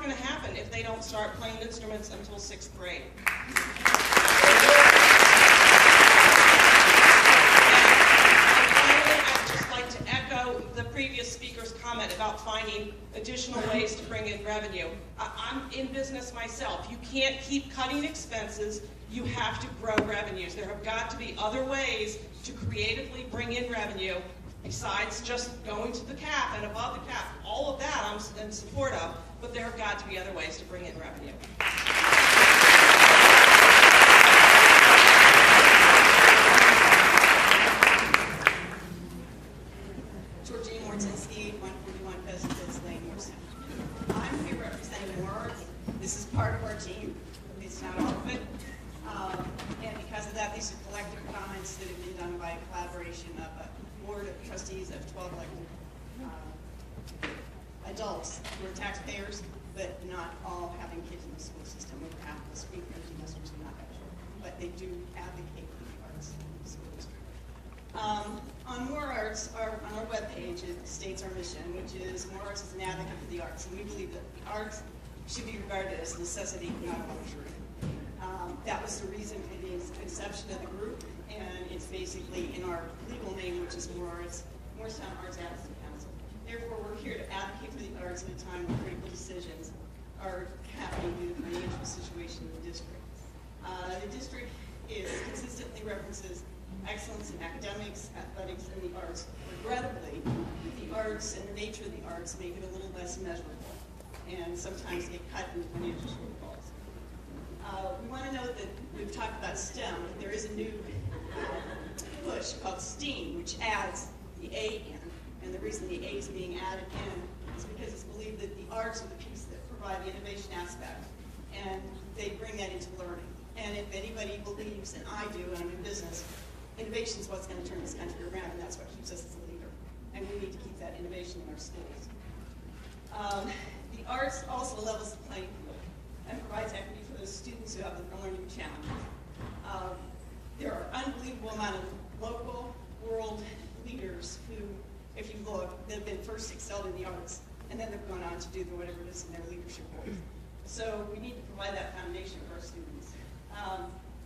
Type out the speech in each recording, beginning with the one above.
going to happen if they don't start playing instruments until 6th grade. The previous speaker's comment about finding additional ways to bring in revenue. I'm in business myself. You can't keep cutting expenses. You have to grow revenues. There have got to be other ways to creatively bring in revenue besides just going to the cap and above the cap. All of that I'm in support of, but there have got to be other ways to bring in revenue. This is part of our team. It's not all of it. And because of that, these are collective comments that have been done by a collaboration of a board of trustees of 12 elected adults who are taxpayers, but not all having kids in the school system. Over half of the speakers and listeners are not actually, but they do advocate for the arts in the school district. On More Arts, on our webpage, it states our mission, which is More Arts is an advocate for the arts, and we believe that the arts should be regarded as a necessity, not a luxury. That was the reason for the inception of the group, and it's basically in our legal name, which is Moorestown Arts Advocacy Council. Therefore, we're here to advocate for the arts at a time when critical decisions are happening due to the financial situation in the district. The district consistently references excellence in academics, athletics, and the arts. Regrettably, the arts and the nature of the arts make it a little less measurable, and sometimes get cut into financial shortfalls. We want to note that we've talked about STEM. There is a new push called STEAM, which adds the A in. And the reason the A is being added in is because it's believed that the arts are the piece that provide the innovation aspect, and they bring that into learning. And if anybody believes, and I do, and I'm in business, innovation is what's going to turn this country around, and that's what keeps us as a leader. And we need to keep that innovation in our schools. The arts also levels the playing field and provides equity for those students who have the learning challenges. There are unbelievable amount of local, world leaders who, if you look, they've been first excelled in the arts, and then they've gone on to do whatever it is in their leadership roles. So we need to provide that foundation for our students.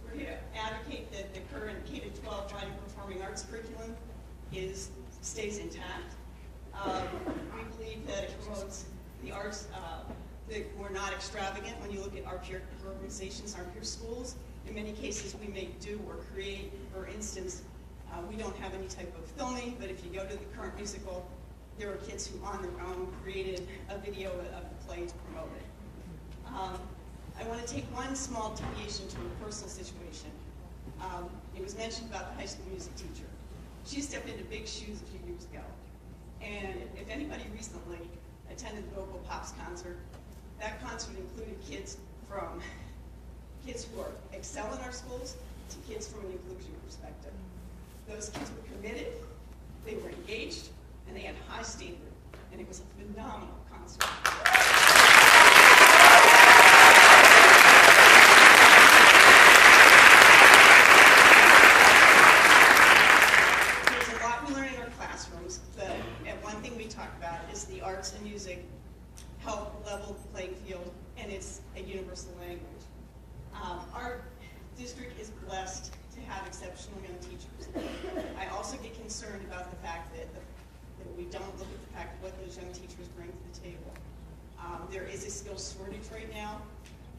We're here to advocate that the current K-12 fine and performing arts curriculum stays intact. We believe that it promotes the arts, that we're not extravagant when you look at our peer organizations, our peer schools. In many cases, we may do or create, for instance, we don't have any type of filming, but if you go to the current musical, there are kids who on their own created a video of the play to promote it. I want to take one small deviation to a personal situation. It was mentioned about the high school music teacher. She stepped into big shoes a few years ago. And if anybody recently attended the Vocal Pops concert, that concert included kids who excel in our schools to kids from an inclusion perspective. Those kids were committed, they were engaged, and they had high standard, and it was a phenomenal concert. There's a lot we learn in our classrooms, but one thing we talk about is the arts and music help level the playing field, and it's a universal language. Our district is blessed to have exceptional young teachers. I also get concerned about the fact that we don't look at the fact of what those young teachers bring to the table. There is a skills shortage right now,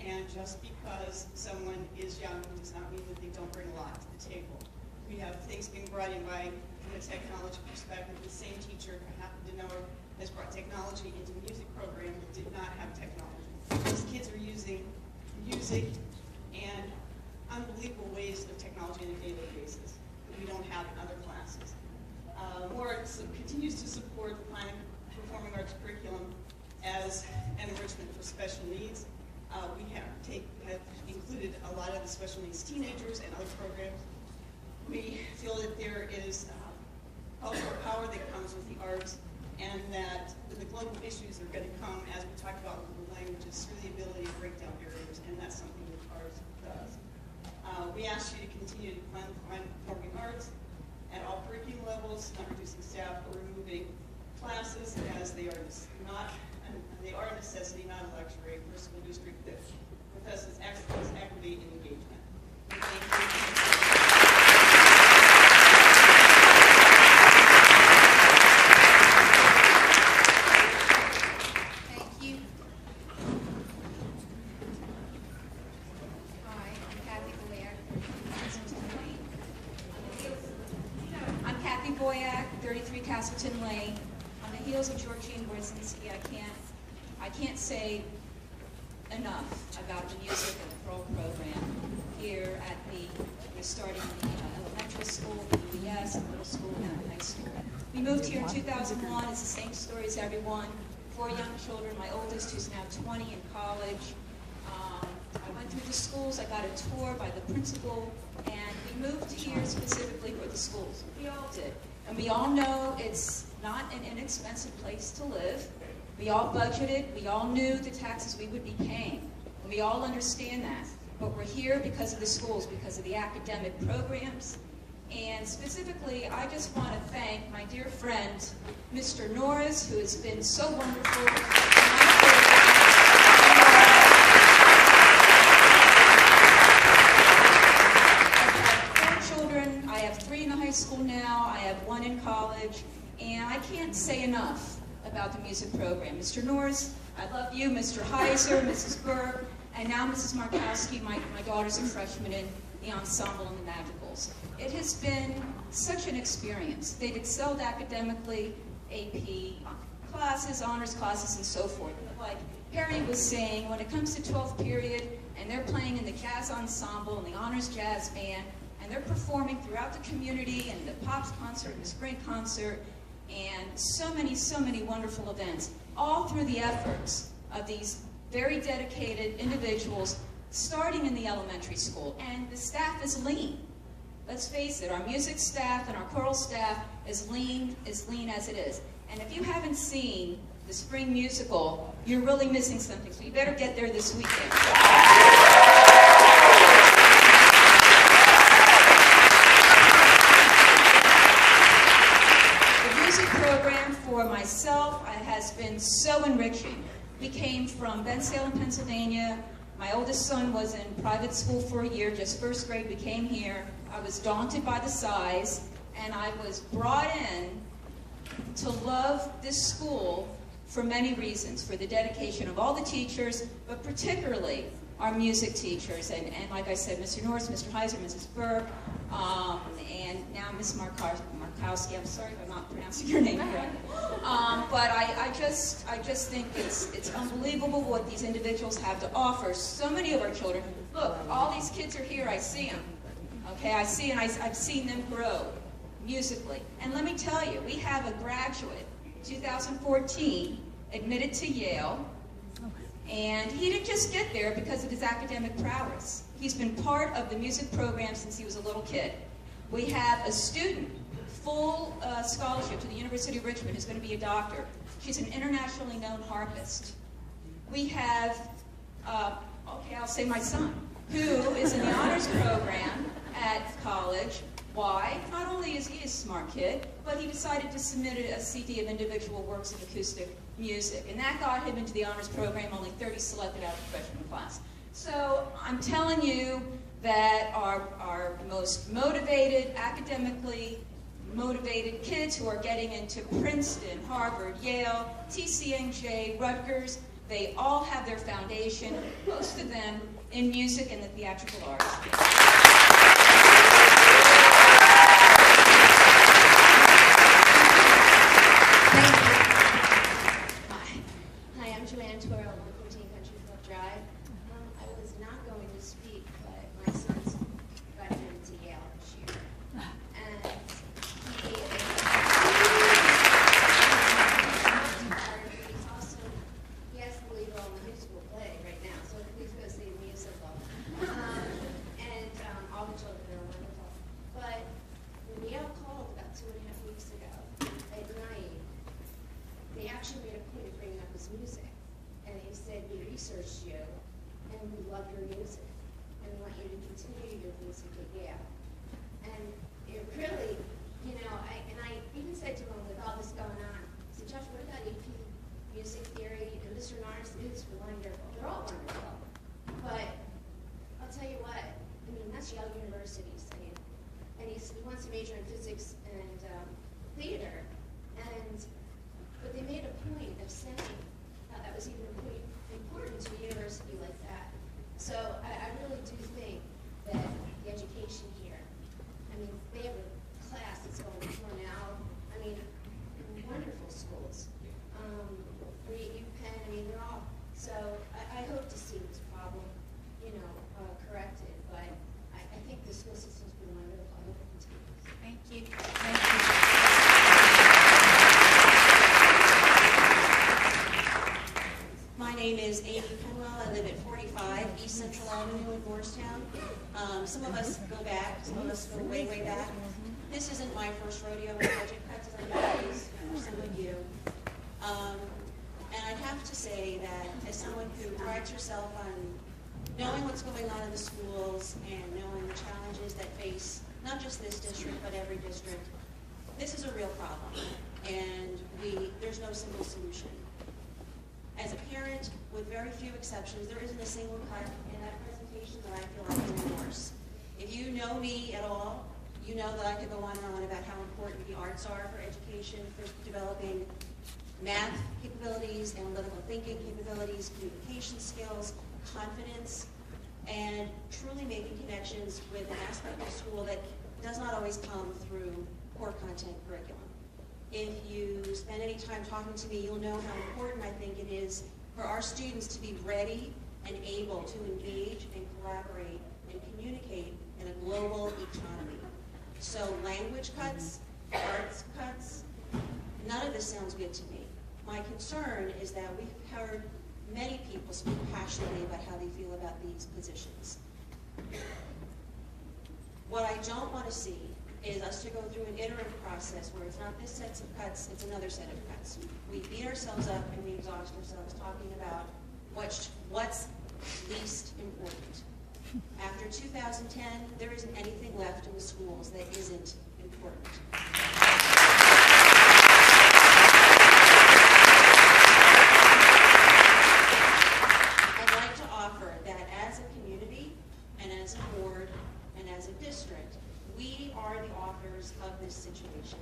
and just because someone is young does not mean that they don't bring a lot to the table. We have things being brought in from a technology perspective. The same teacher I happen to know has brought technology into the music program that did not have technology. These kids are using music and unbelievable ways of technology on a daily basis that we don't have in other classes. More continues to support the fine and performing arts curriculum as an enrichment for special needs. We have included a lot of the special needs teenagers and other programs. We feel that there is cultural power that comes with the arts, and that the global issues are going to come, as we talked about with the languages, through the ability to break down barriers, and that's something that arts does. We ask you to continue to fund performing arts at all curriculum levels, not reducing staff or removing classes, as they are a necessity, not a luxury. district that professes excellence, equity, and engagement. Thank you. I'm Kathy Boyack, 33 Castleton Lane. On the heels of Georgine Brzezinski, I can't say enough about the music and the Pearl program here at we're starting the elementary school, the UES, the middle school, and the high school. We moved here in 2001. It's the same story as everyone. 4 young children, my oldest, who's now 20 in college. I went through the schools, I got a tour by the principal, and we moved here specifically for the schools. We all did. And we all know it's not an inexpensive place to live. We all budgeted, we all knew the taxes we would be paying. And we all understand that. But we're here because of the schools, because of the academic programs. And specifically, I just want to thank my dear friend, Mr. Norris, who has been so wonderful. I have 3 in the high school now, I have 1 in college, and I can't say enough about the music program. Mr. Norris, I love you, Mr. Heiser, Mrs. Burke, and now Mrs. Markowski, my daughter's a freshman in the ensemble and the Madrigals. It has been such an experience. They've excelled academically, AP classes, honors classes, and so forth. But like Harry was saying, when it comes to 12th period, and they're playing in the jazz ensemble and the honors jazz band, and they're performing throughout the community and the Pops concert and the spring concert and so many wonderful events, all through the efforts of these very dedicated individuals starting in the elementary school. And the staff is lean. Let's face it, our music staff and our choral staff is lean as it is. And if you haven't seen the spring musical, you're really missing something, so you better get there this weekend. Program for myself has been so enriching. We came from Bensalem, Pennsylvania. My oldest son was in private school for a year, just 1st grade. We came here. I was daunted by the size, and I was brought in to love this school for many reasons, for the dedication of all the teachers, but particularly our music teachers. And like I said, Mr. Norris, Mr. Heiser, Mrs. Burke, and now Ms. Markowski. I'm sorry if I'm not pronouncing your name correctly. But I just think it's unbelievable what these individuals have to offer. So many of our children, look, all these kids are here, I see them. Okay, I see, and I've seen them grow musically. And let me tell you, we have a graduate, 2014, admitted to Yale, and he didn't just get there because of his academic prowess. He's been part of the music program since he was a little kid. We have a student, full scholarship to the University of Richmond, who's going to be a doctor. She's an internationally known harpist. We have, okay, I'll say my son, who is in the honors program at college. Why? Not only is he a smart kid, but he decided to submit a CD of individual works of acoustic music, and that got him into the honors program, only 30 selected out of the freshman class. So I'm telling you that our most motivated, academically motivated kids who are getting into Princeton, Harvard, Yale, TCNJ, Rutgers, they all have their foundation, most of them, in music and the theatrical arts. researched you, and we love your music, and we want you to continue your music at Yale. And it really, you know, I even said to him with all this going on, I said, Josh, what about EP music theory? And Mr. Norris is wonderful. They're all wonderful. Judy Penwell. I live at 45 East Central Avenue in Moorestown. Some of us go back, some of us go way, way back. This isn't my first rodeo in budget cuts, as I know it is for some of you. And I'd have to say that as someone who prides herself on knowing what's going on in the schools and knowing the challenges that face not just this district, but every district, this is a real problem, and there's no single solution. As a parent, with very few exceptions, there isn't a single cut in that presentation that I feel I can endorse. If you know me at all, you know that I could go on and on about how important the arts are for education, for developing math capabilities, analytical thinking capabilities, communication skills, confidence, and truly making connections with an aspect of school that does not always come through core content curriculum. If you spend any time talking to me, you'll know how important I think it is for our students to be ready and able to engage and collaborate and communicate in a global economy. So language cuts, arts cuts, none of this sounds good to me. My concern is that we've heard many people speak passionately about how they feel about these positions. What I don't want to see is us to go through an iterative process where it's not this set of cuts, it's another set of cuts. We beat ourselves up and we exhaust ourselves talking about what's least important. After 2010, there isn't anything left in the schools that isn't important. I'd like to offer that as a community and as a board and as a district, we are the authors of this situation.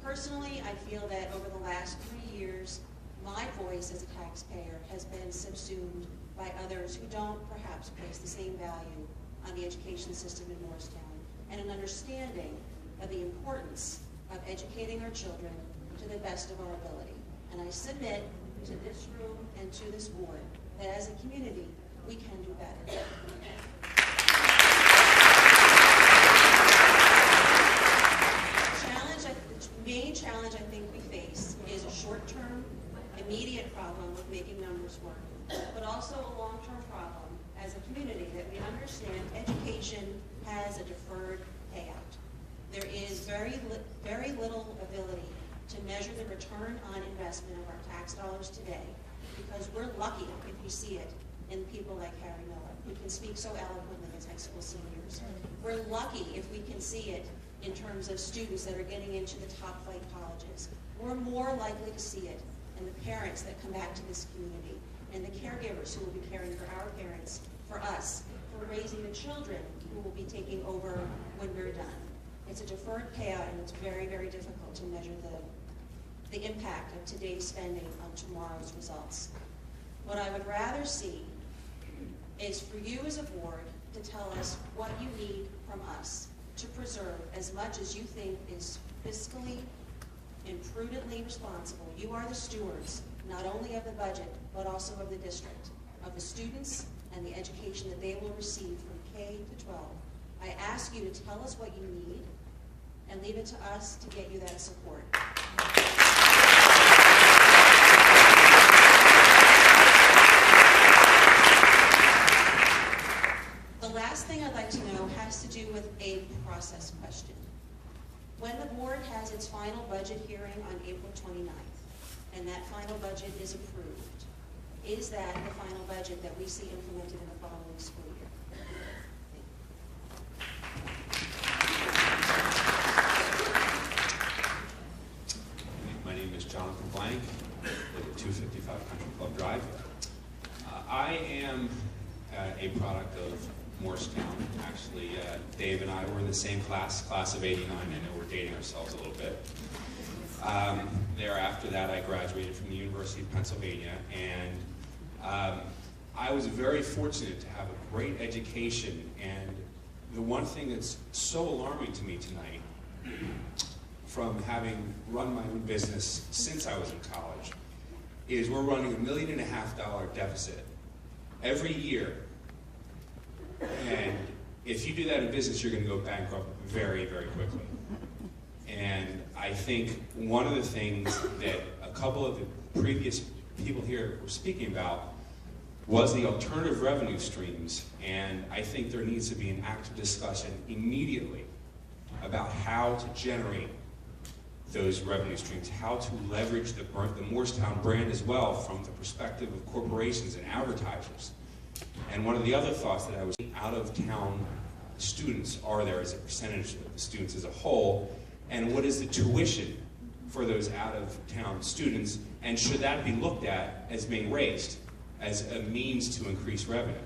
Personally, I feel that over the last 3 years, my voice as a taxpayer has been subsumed by others who don't perhaps place the same value on the education system in Moorestown, and an understanding of the importance of educating our children to the best of our ability. And I submit to this room and to this board that as a community, we can do better. The main challenge I think we face is a short-term, immediate problem with making numbers work, but also a long-term problem as a community that we understand education has a deferred payout. There is very little ability to measure the return on investment of our tax dollars today, because we're lucky if we see it in people like Harry Miller, who can speak so eloquently as high school seniors. We're lucky if we can see it in terms of students that are getting into the top flight colleges. We're more likely to see it in the parents that come back to this community, and the caregivers who will be caring for our parents, for us, for raising the children who will be taking over when we're done. It's a deferred payout, and it's very, very difficult to measure the impact of today's spending on tomorrow's results. What I would rather see is for you as a board to tell us what you need from us to preserve as much as you think is fiscally and prudently responsible. You are the stewards, not only of the budget, but also of the district, of the students and the education that they will receive from K to 12. I ask you to tell us what you need and leave it to us to get you that support. The last thing I'd like to know has to do with a process question. When the board has its final budget hearing on April 29th, and that final budget is approved, is that the final budget that we see implemented in the following school year? My name is Jonathan Blank, live at 255 Country Club Drive. I am a product of Moorestown. Actually, Dave and I were in the same class of '89. I know we're dating ourselves a little bit. Thereafter that, I graduated from the University of Pennsylvania, and I was very fortunate to have a great education. And the one thing that's so alarming to me tonight, from having run my own business since I was in college, is we're running $1.5 million deficit every year. And if you do that in business, you're going to go bankrupt very, very quickly. And I think one of the things that a couple of the previous people here were speaking about was the alternative revenue streams, and I think there needs to be an active discussion immediately about how to generate those revenue streams, how to leverage the Moorestown brand as well from the perspective of corporations and advertisers. And one of the other thoughts that I was out-of-town students are there as a percentage of the students as a whole, and what is the tuition for those out-of-town students, and should that be looked at as being raised as a means to increase revenue?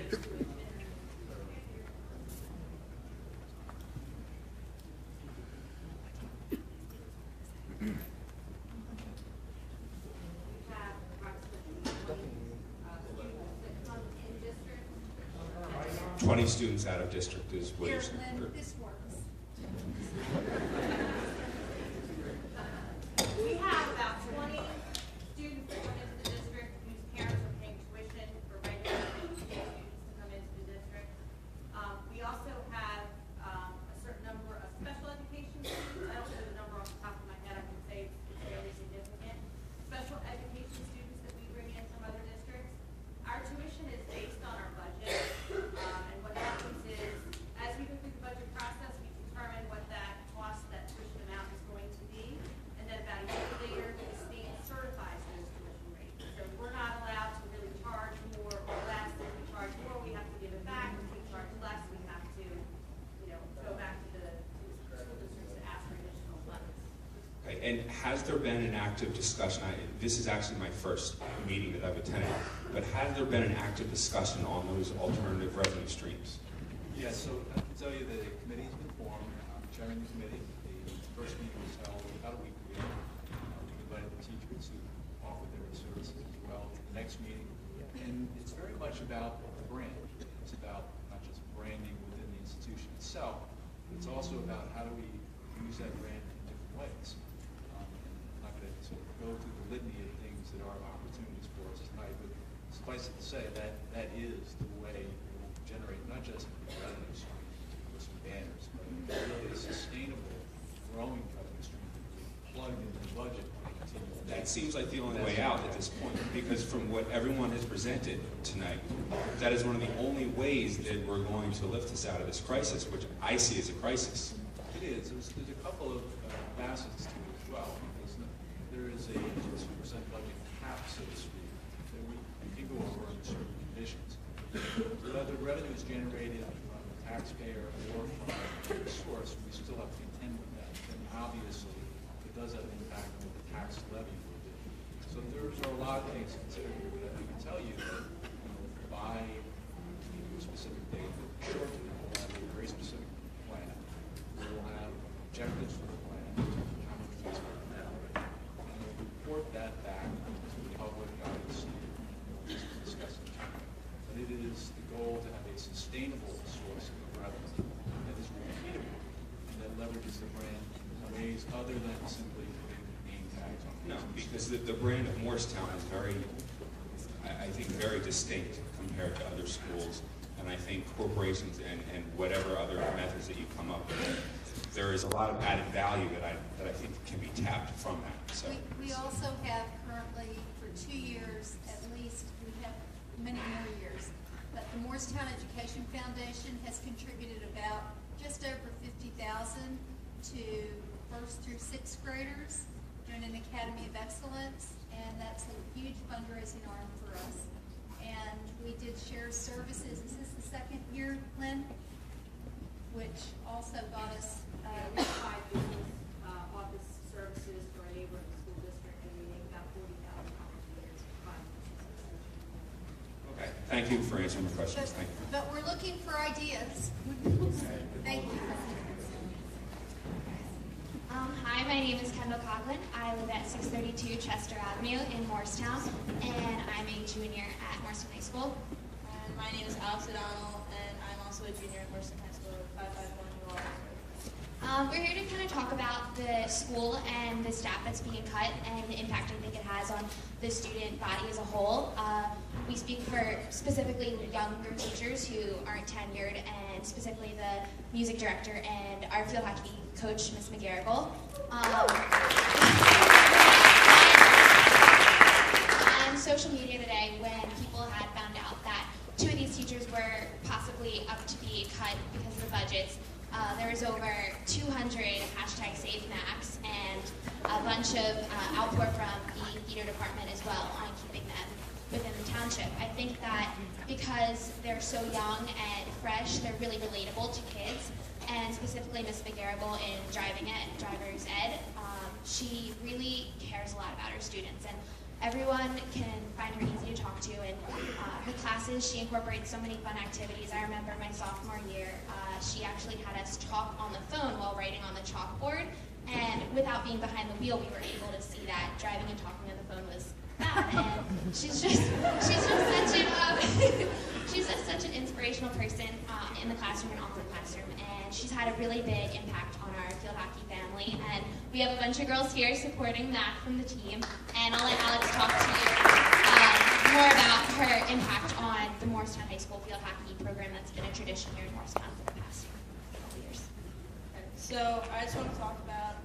District. 20 students out of district is what you're saying. This works. We have about 20 students that come into the district whose parents are paying tuition for regular students to come into the district. We also have a certain number of special education students. I don't know the number off the top of my head. I can say it's fairly significant. Special education students that we bring in from other districts. Our tuition is based on our budget. And what happens is, as we go through the budget process, we determine what that cost, that tuition amount is going to be. And then about a year later, the state certifies those tuition rates. So we're not allowed to really charge more or less. If we charge more, we have to give it back. If we charge less, we have to, go back to the school districts to ask for additional funds. Okay, and has there been an active discussion? This is actually my first meeting that I've attended, but has there been an active discussion on those alternative revenue streams? Yeah, so I can tell you that a committee's been formed. I'm chairing the committee. The first meeting was held about a week ago. We invited the teachers who offer their services as well to the next meeting. And it's very much about the brand. It's about not just branding within the institution itself, but it's also about how do we use that brand in different ways. I'm not going to sort of go through the litany of things that are opportunities for us tonight, but suffice it to say that that is the way we will generate not just revenue stream with some banners, but really a sustainable, growing revenue stream plugged into the budget and continue. That seems like the only way out at this point, because from what everyone has presented tonight, that is one of the only ways that we're going to lift us out of this crisis, which I see as a crisis. It is. There's a couple of facets to it as well, because there is a 2% budget cap, so to speak, that we can go over under certain conditions. Whether revenue is generated from the taxpayer or from a source, we still have to contend with that. And obviously, it does have an impact on what the tax levy will do. So there's a lot of things to consider here, but I can tell you that by a specific date, short term, we'll have a very specific plan. We will have objectives for the plan, how much we spend now, and we'll report that back to the public, obviously, discussing tonight. But it is the goal to have a sustainable source of revenue that is repeatable and that leverages the brand in ways other than simply putting name tags on No, business. because the brand of Moorestown is very, I think, very distinct compared to other schools. And I think corporations and whatever other methods that you come up with, there is a lot of added value that I think can be tapped from that. So We also have currently, for 2 years at least, we have many more years, but the Moorestown Education Foundation has contributed about just over $50,000 to 1st through 6th graders doing an Academy of Excellence, and that's a huge fundraising arm for us. And we did share services. Is this the second year, Lynn? Which also got us. We have 5 business office services for a neighboring school district, and we make about $40,000 a year to 5 businesses. okay, thank you for answering the questions. Thank you. But we're looking for ideas. Thank you. Hi, my name is Kendall Coughlin. I live at 632 Chester Avenue in Moorestown, and I'm a junior at Moorestown High School. And my name is Alex O'Donnell, and I'm also a junior at Moorestown High School, 551 New Orleans. We're here to kind of talk about the school and the staff that's being cut and the impact I think it has on the student body as a whole. We speak for specifically younger teachers who aren't tenured, and specifically the music director and our field hockey coach, Miss McGarrigle. On social media today, when people had found out that 2 of these teachers were possibly up to be cut because of the budgets, there was over 200 #SaveMax and a bunch of outpour from the theater department as well on keeping them within the township. I think that because they're so young and fresh, they're really relatable to kids, and specifically Miss McGarrigle in driver's ed, she really cares a lot about her students, and everyone can find her easy to talk to. And her classes, she incorporates so many fun activities. I remember my sophomore year, she actually had us talk on the phone while writing on the chalkboard, and without being behind the wheel, we were able to see that driving and talking on the phone was bad. And she's just such an inspirational person in the classroom and off the classroom, and she's had a really big impact on our field hockey family. And we have a bunch of girls here supporting Mac from the team, and I'll let Alex talk to you more about her impact on the Moorestown High School field hockey program that's been a tradition here in Moorestown for the past couple years. So I just want to talk about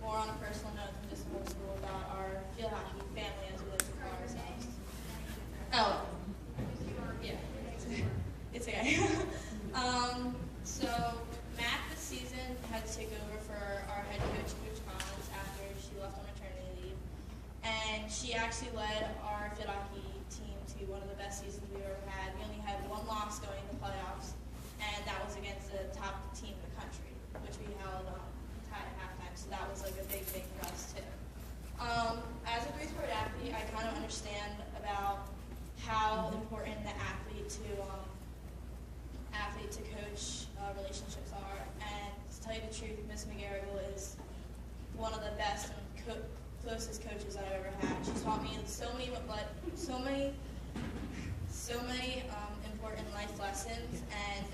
more on a personal note than just middle school, about our field hockey family as we like to call ourselves. Oh, yeah, it's okay. So Mac this season had to take over for our head coach, Coach Collins, after she left on maternity leave, and she actually led our field hockey team to one of the best seasons we've ever had. We only had 1 loss going in the playoffs, and that was against the top team in the country, which we held tied at halftime. So that was like a big thing for us too. As a 3-sport athlete, I kind of understand about how important the athlete to coach relationships are. And to tell you the truth, Miss McGarrigle is one of the best and closest coaches I've ever had. She taught me so many important life lessons, and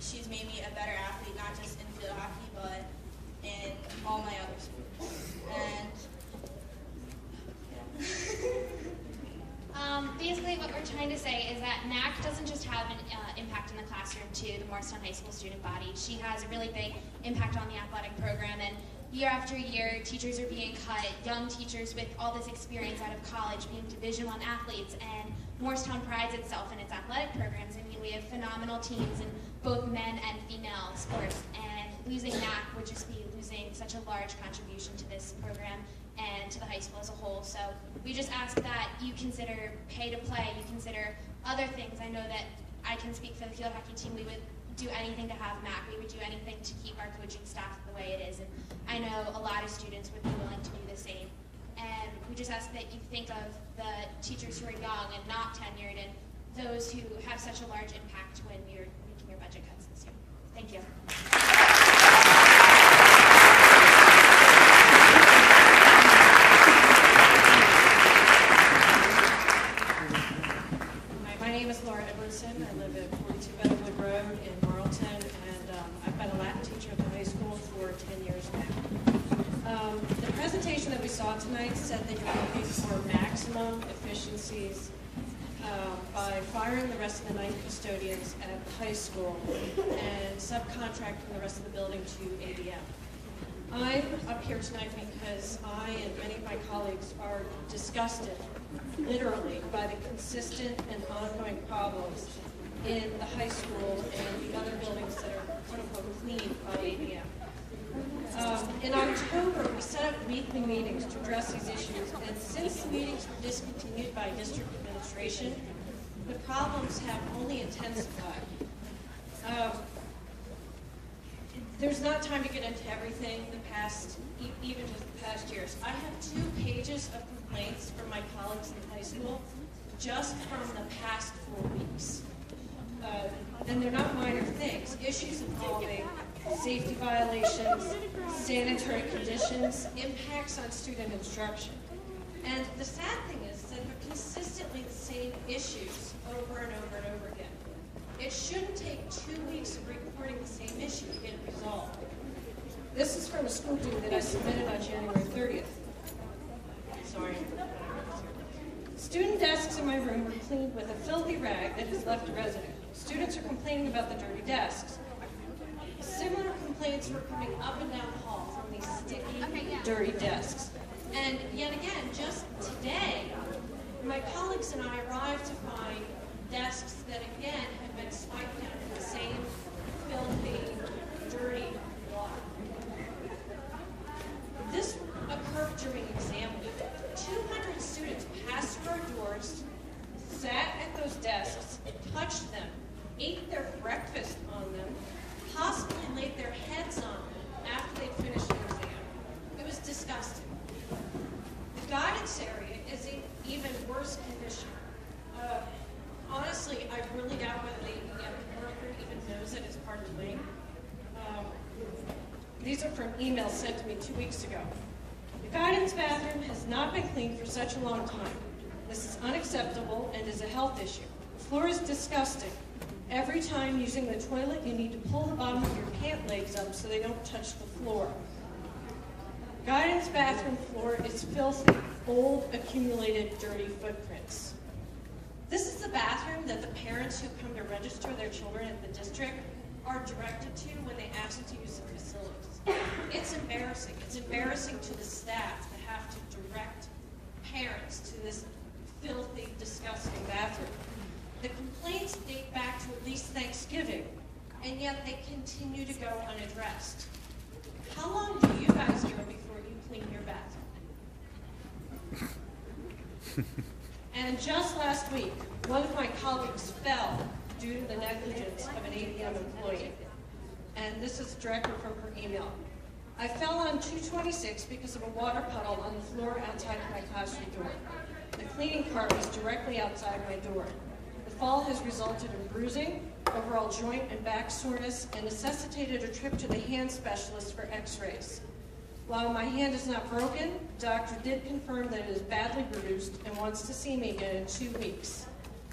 she's made me a better athlete, not just in field hockey, but in all my other sports. And Basically, what we're trying to say is that MAC doesn't just have an impact in the classroom to the Moorestown High School student body. She has a really big impact on the athletic program, and year after year, teachers are being cut, young teachers with all this experience out of college being Division I athletes, and Moorestown prides itself in its athletic programs. I mean, we have phenomenal teams in both men and female sports, and losing MAC would just be losing such a large contribution to this program and to the high school as a whole. So we just ask that you consider pay to play, you consider other things. I know that I can speak for the field hockey team. We would do anything to have MAC. We would do anything to keep our coaching staff the way it is. And I know a lot of students would be willing to do the same. And we just ask that you think of the teachers who are young and not tenured, and those who have such a large impact when you're making your budget cuts this year. Thank you. My name is Laura Edwardson. I live at 42 Benwood Road in Marlton, and I've been a Latin teacher at the high school for 10 years now. The presentation that we saw tonight said that you're looking for maximum efficiencies by firing the rest of the night custodians at the high school and subcontracting the rest of the building to ADM. I'm up here tonight because I and many of my colleagues are disgusted, literally, by the consistent and ongoing problems in the high school and the other buildings that are quote-unquote cleaned by ADM. In October, we set up weekly meetings to address these issues, and since the meetings were discontinued by district administration, the problems have only intensified. There's not time to get into everything even just the past years. I have 2 pages of complaints from my colleagues in high school just from the past 4 weeks. And they're not minor things. Issues involving safety violations, sanitary conditions, impacts on student instruction. And the sad thing is that they're consistently the same issues over and over and over again. It shouldn't take 2 weeks of reporting the same issue to get it resolved. This is from a school due that I submitted on January 30th. Sorry. Student desks in my room were cleaned with a filthy rag that has left a residue. Students are complaining about the dirty desks. Similar complaints were coming up and down the hall from these sticky, dirty desks. And yet again, just today, my colleagues and I arrived to find desks that again had been swiped down in the same filthy, dirty water. This occurred during exam week. 200 students passed through our doors, sat at those desks, touched them, ate their breakfast on them, possibly laid their heads on them after they finished their exam. It was disgusting. The guidance area is in even worse condition. Honestly, I really doubt whether the worker even knows that it's part of the wing. These are from emails sent to me 2 weeks ago. The guidance bathroom has not been cleaned for such a long time. This is unacceptable and is a health issue. The floor is disgusting. Every time using the toilet, you need to pull the bottom of your pant legs up so they don't touch the floor. Guidance bathroom floor is filthy, old, accumulated, dirty footprints. This is the bathroom that the parents who come to register their children at the district are directed to when they ask to use the facilities. It's embarrassing. It's embarrassing to the staff to have to direct parents to this filthy, disgusting bathroom. The complaints date back to at least Thanksgiving, and yet they continue to go unaddressed. How long do you guys go before you clean your bathroom? And just last week, one of my colleagues fell due to the negligence of an ABM employee. And this is directly from her email. I fell on 226 because of a water puddle on the floor outside my classroom door. The cleaning cart was directly outside my door. The fall has resulted in bruising, overall joint and back soreness, and necessitated a trip to the hand specialist for x-rays. While my hand is not broken, the doctor did confirm that it is badly bruised and wants to see me again in 2 weeks.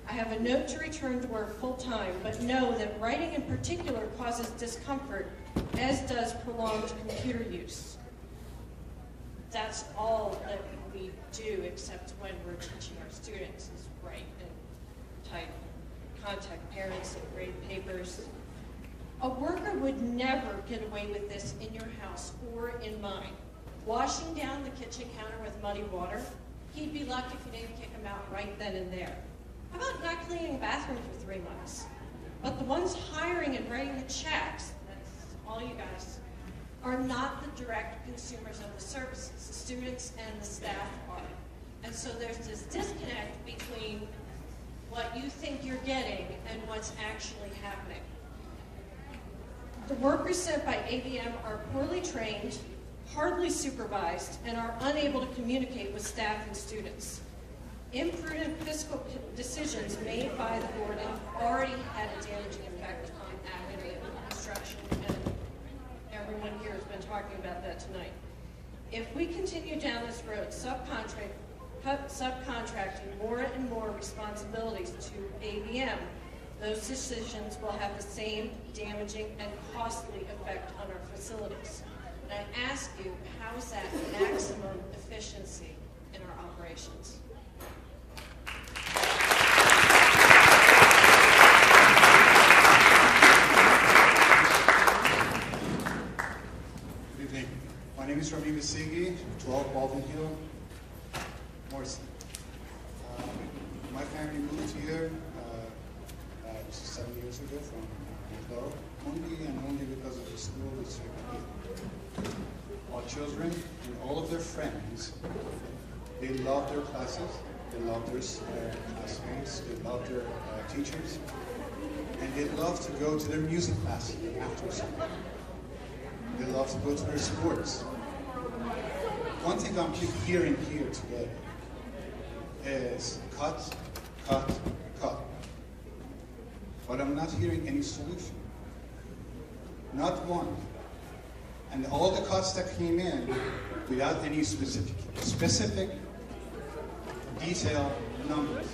I have a note to return to work full-time, but know that writing in particular causes discomfort, as does prolonged computer use. That's all that we do, except when we're teaching our students, is write and type, contact parents, and grade papers. A worker would never get away with this in your house or in mine. Washing down the kitchen counter with muddy water, he'd be lucky if you didn't kick him out right then and there. How about not cleaning a bathroom for 3 months? But the ones hiring and writing the checks, that's all you guys, are not the direct consumers of the services. The students and the staff are. And so there's this disconnect between what you think you're getting and what's actually happening. The workers sent by ABM are poorly trained, hardly supervised, and are unable to communicate with staff and students. Imprudent fiscal decisions made by the board have already had a damaging effect on academic instruction, and everyone here has been talking about that tonight. If we continue down this road, subcontracting more and more responsibilities to ABM, those decisions will have the same damaging and costly effect on our facilities. And I ask you, how is that maximum efficiency in our operations? Good evening. My name is Rami Basigi, 12 Baldwin Hill, Moorestown. My family moved here 7 years ago from Moldova, only and only because of the school district here. Our children and all of their friends, they love their classes, they love their classmates, they love their teachers, and they love to go to their music class after school. They love to go to their sports. One thing I'm keep hearing here today is cut, cut, cut. But I'm not hearing any solution. Not one. And all the cuts that came in without any specific detailed numbers.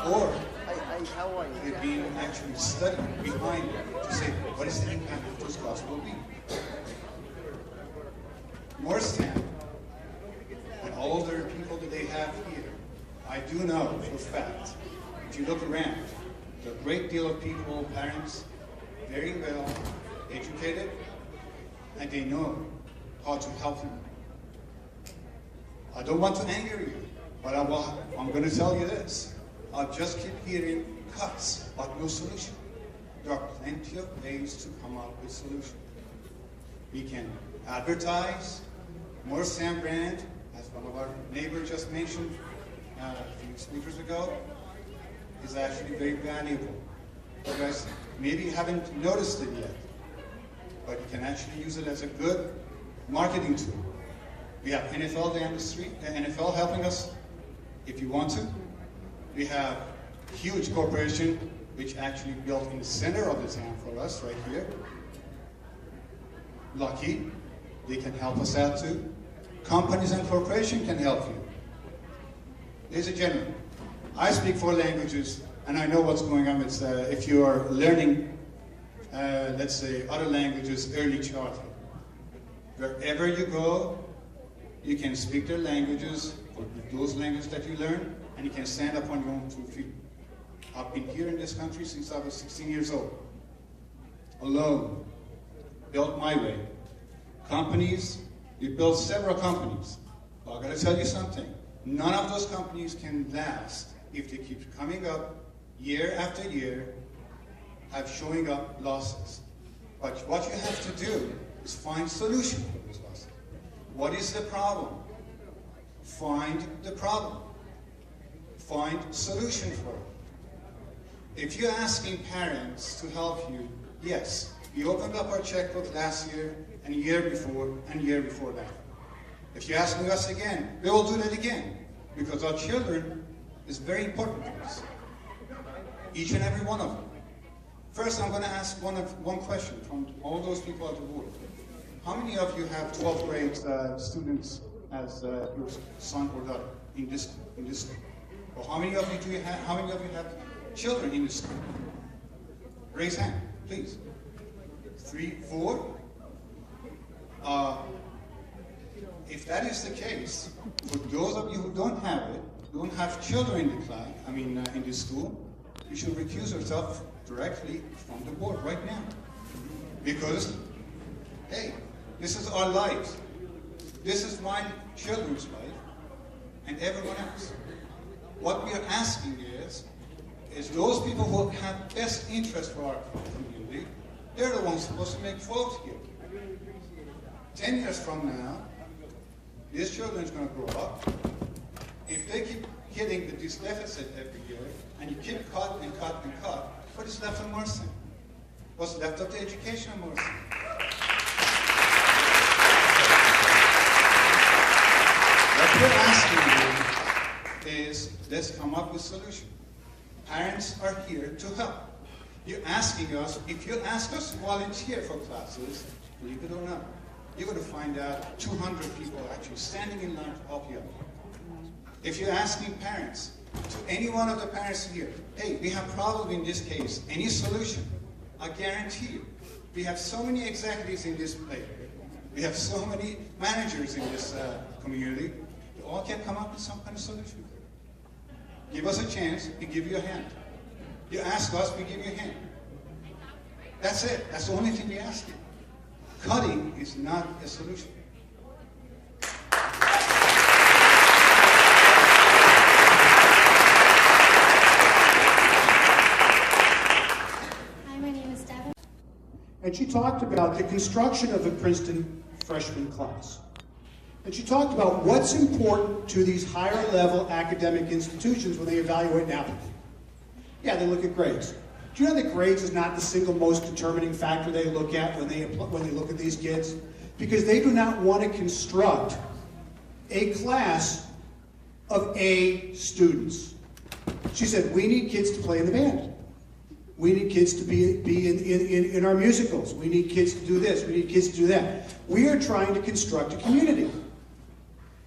Or they've been actually studied behind it to say what is the impact of those cuts will be. Moorestown, and all the people that they have here, I do know for a fact, if you look around, there's a great deal of people, parents, very well educated, and they know how to help you. I don't want to anger you, but I'm going to tell you this. I just keep hearing cuts, but no solution. There are plenty of ways to come up with solutions. We can advertise. Moorestown brand, as one of our neighbors just mentioned a few speakers ago, is actually very valuable. You guys maybe haven't noticed it yet, but you can actually use it as a good marketing tool. We have NFL down the street, NFL helping us if you want to. We have a huge corporation which actually built in the center of the town for us right here. Lucky, they can help us out too. Companies and corporations can help you. Ladies and gentlemen, I speak 4 languages and I know what's going on with if you are learning, let's say, other languages, early childhood. Wherever you go, you can speak their languages, or those languages that you learn, and you can stand up on your own 2 feet. I've been here in this country since I was 16 years old. Alone. Built my way. Companies, we built several companies. But I've got to tell you something. None of those companies can last if they keep coming up year after year, have showing up losses. But what you have to do is find solutions for those losses. What is the problem? Find the problem. Find solution for it. If you're asking parents to help you, yes, we opened up our checkbook last year and year before and year before that. If you're asking us again, we will do that again because our children is very important to us. Each and every one of them. First, I'm going to ask one question from all those people at the board. How many of you have 12th grade students as your son or daughter in this school? Or how many of you have children in this school? Raise hand, please. 3, 4. If that is the case, for those of you who don't have it, don't have children in the class, in this school, you should recuse yourself directly from the board right now. Because, hey, this is our lives. This is my children's life and everyone else. What we are asking is those people who have best interest for our community, they're the ones supposed to make votes here. 10 years from now, these children are going to grow up. If they keep hitting this deficit every year, and you keep cut and cut and cut, what is left of Moorestown? What's left of the education of Moorestown? What we're asking you is, let's come up with a solution. Parents are here to help. You're asking us, if you ask us to volunteer for classes, believe it or not, you're going to find out 200 people actually standing in line to help you out. If you're asking parents, to any one of the parents here, hey, we have problem in this case, any solution, I guarantee you, we have so many executives in this place, we have so many managers in this community, they all can come up with some kind of solution. Give us a chance, we give you a hand. You ask us, we give you a hand. That's it. That's the only thing we ask you. Cutting is not a solution. Hi, my name is Devin. And she talked about the construction of the Princeton freshman class. And she talked about what's important to these higher level academic institutions when they evaluate an applicant. Yeah, they look at grades. Do you know that grades is not the single most determining factor they look at when they look at these kids? Because they do not want to construct a class of A students. She said, we need kids to play in the band. We need kids to be in our musicals. We need kids to do this. We need kids to do that. We are trying to construct a community.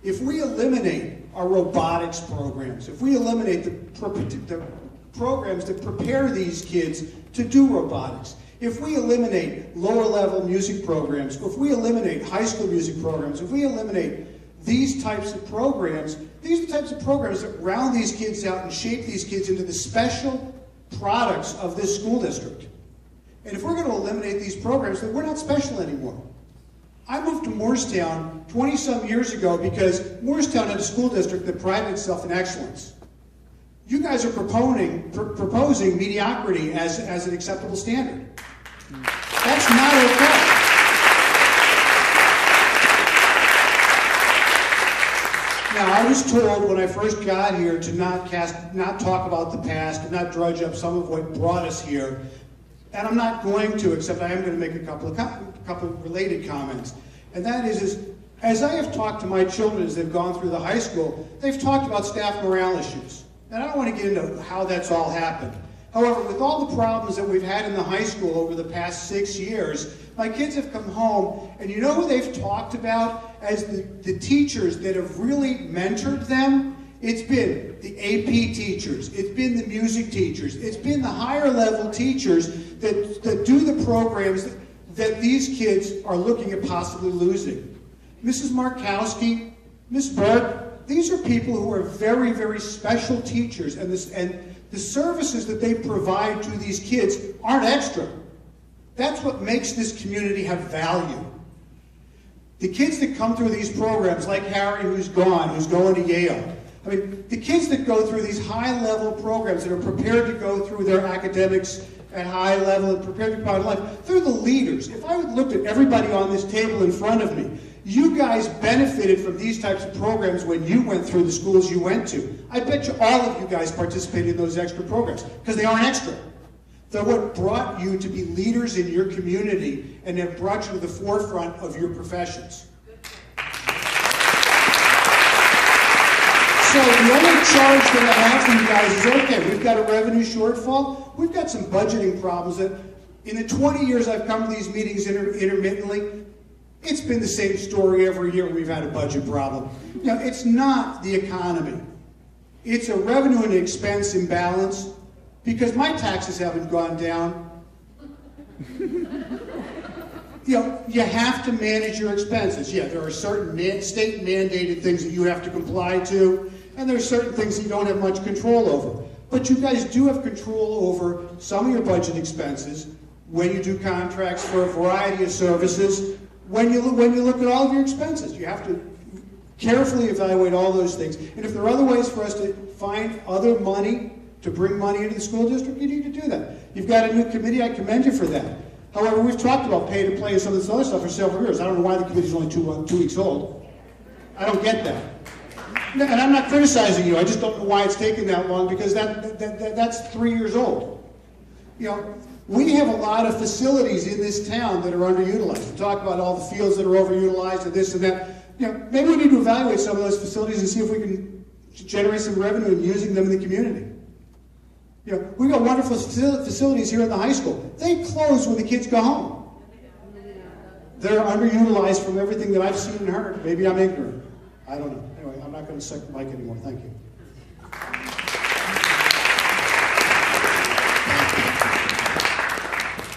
If we eliminate our robotics programs, if we eliminate the programs that prepare these kids to do robotics, If we eliminate lower level music programs, if we eliminate high school music programs, if we eliminate these types of programs, these are the types of programs that round these kids out and shape these kids into the special products of this school district. And if we're going to eliminate these programs, then we're not special anymore. I moved to Moorestown 20-some years ago because Moorestown had a school district that prided itself in excellence. You guys are proposing mediocrity as an acceptable standard. That's not okay. Now, I was told when I first got here to not talk about the past, and not drudge up some of what brought us here. And I'm not going to, except I am going to make a couple of related comments. And that is, as I have talked to my children as they've gone through the high school, they've talked about staff morale issues. And I don't want to get into how that's all happened. However, with all the problems that we've had in the high school over the past 6 years, my kids have come home, and you know who they've talked about as the teachers that have really mentored them? It's been the AP teachers, it's been the music teachers, it's been the higher level teachers that do the programs that these kids are looking at possibly losing. Mrs. Markowski, Ms. Burke, these are people who are very, very special teachers, and the services that they provide to these kids aren't extra. That's what makes this community have value. The kids that come through these programs, like Harry who's going to Yale, I mean, the kids that go through these high-level programs that are prepared to go through their academics at high level and prepared to go out in life, they're the leaders. If I looked at everybody on this table in front of me, you guys benefited from these types of programs when you went through the schools you went to. I bet you all of you guys participated in those extra programs, because they aren't extra. They're what brought you to be leaders in your community and have brought you to the forefront of your professions. So the only charge that I have for you guys is, okay, we've got a revenue shortfall. We've got some budgeting problems that in the 20 years I've come to these meetings intermittently, it's been the same story every year when we've had a budget problem. You know, it's not the economy. It's a revenue and expense imbalance because my taxes haven't gone down. You know, you have to manage your expenses. Yeah, there are certain state mandated things that you have to comply to, and there are certain things that you don't have much control over. But you guys do have control over some of your budget expenses when you do contracts for a variety of services. When you look at all of your expenses, you have to carefully evaluate all those things. And if there are other ways for us to find other money to bring money into the school district, you need to do that. You've got a new committee, I commend you for that. However, we've talked about pay to play and some of this other stuff for several years. I don't know why the committee's only two weeks old. I don't get that. And I'm not criticizing you, I just don't know why it's taken that long, because that's 3 years old. You know, we have a lot of facilities in this town that are underutilized. We talk about all the fields that are overutilized and this and that. You know, maybe we need to evaluate some of those facilities and see if we can generate some revenue in using them in the community. You know, we've got wonderful facilities here at the high school. They close when the kids go home. They're underutilized from everything that I've seen and heard. Maybe I'm ignorant. I don't know. Anyway, I'm not going to suck the mic anymore. Thank you.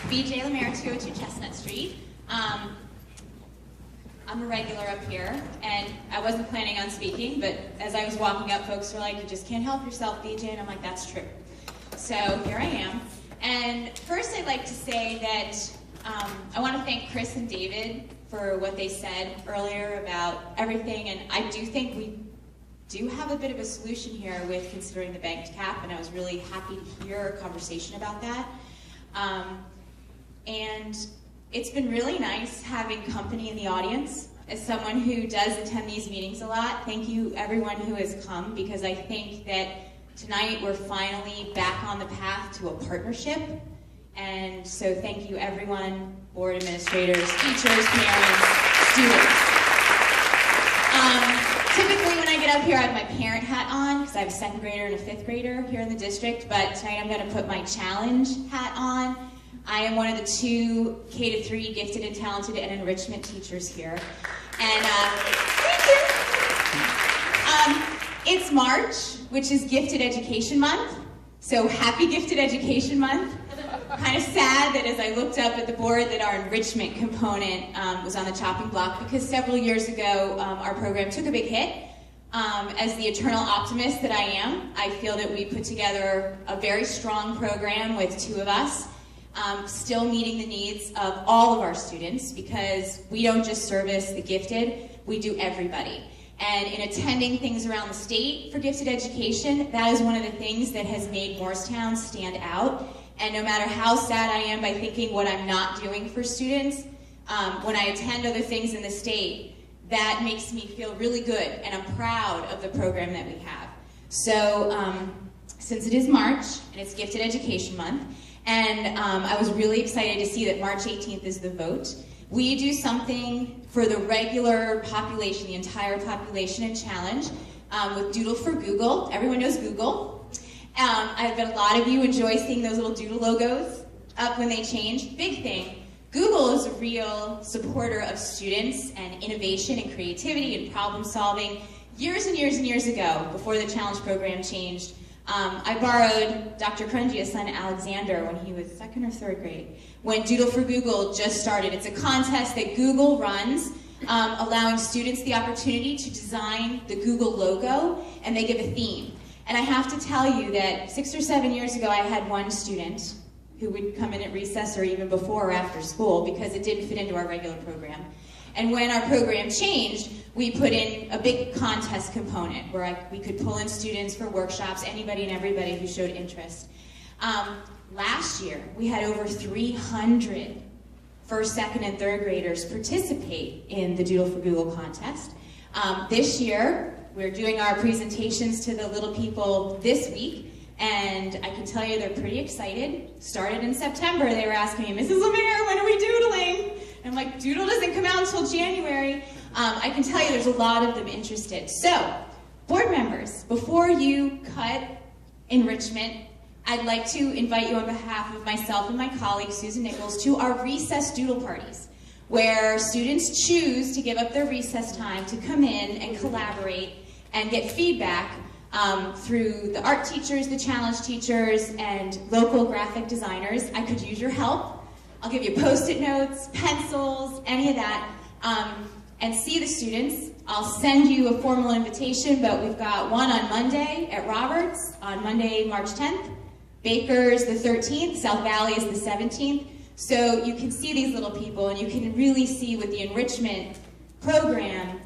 BJ Lemare, 202 Chestnut Street. I'm a regular up here, and I wasn't planning on speaking, but as I was walking up, folks were like, you just can't help yourself, BJ, and I'm like, that's true. So here I am. And first I'd like to say that I want to thank Chris and David for what they said earlier about everything, and I do think we do have a bit of a solution here with considering the banked cap, and I was really happy to hear a conversation about that. And it's been really nice having company in the audience. As someone who does attend these meetings a lot, thank you everyone who has come, because I think that tonight we're finally back on the path to a partnership. And so thank you everyone, board administrators, teachers, parents, students. Typically when I get up here I have my parent hat on because I have a 2nd grader and a 5th grader here in the district, but tonight I'm going to put my challenge hat on. I am one of the 2 K-3 gifted and talented and enrichment teachers here. And thank you. It's March, which is Gifted Education Month. So happy Gifted Education Month. kind of sad that as I looked up at the board that our enrichment component was on the chopping block, because several years ago our program took a big hit. As the eternal optimist that I am, I feel that we put together a very strong program with 2 of us, still meeting the needs of all of our students, because we don't just service the gifted, we do everybody. And in attending things around the state for gifted education, that is one of the things that has made Moorestown stand out. And no matter how sad I am by thinking what I'm not doing for students, when I attend other things in the state, that makes me feel really good, and I'm proud of the program that we have. So since it is March, and it's Gifted Education Month, and I was really excited to see that March 18th is the vote, we do something for the regular population, the entire population in Challenge, with Doodle for Google. Everyone knows Google. I bet a lot of you enjoy seeing those little Doodle logos up when they change. Big thing. Google is a real supporter of students and innovation and creativity and problem solving. Years and years and years ago, before the Challenge program changed, I borrowed Dr. Crungia's son Alexander when he was 2nd or 3rd grade, when Doodle for Google just started. It's a contest that Google runs, allowing students the opportunity to design the Google logo, and they give a theme. And I have to tell you that 6 or 7 years ago, I had one student who would come in at recess or even before or after school because it didn't fit into our regular program. And when our program changed, we put in a big contest component where we could pull in students for workshops, anybody and everybody who showed interest. Last year, we had over 300 first, second, and third graders participate in the Doodle for Google contest. This year, we're doing our presentations to the little people this week, and I can tell you they're pretty excited. Started in September, they were asking me, Mrs. Lemire, when are we doodling? And I'm like, Doodle doesn't come out until January. I can tell you there's a lot of them interested. So, board members, before you cut enrichment, I'd like to invite you on behalf of myself and my colleague, Susan Nichols, to our recess doodle parties, where students choose to give up their recess time to come in and collaborate and get feedback through the art teachers, the challenge teachers, and local graphic designers. I could use your help. I'll give you Post-it notes, pencils, any of that, and see the students. I'll send you a formal invitation, but we've got one on Monday at Roberts, on Monday, March 10th. Baker's the 13th, South Valley is the 17th. So you can see these little people, and you can really see what the enrichment program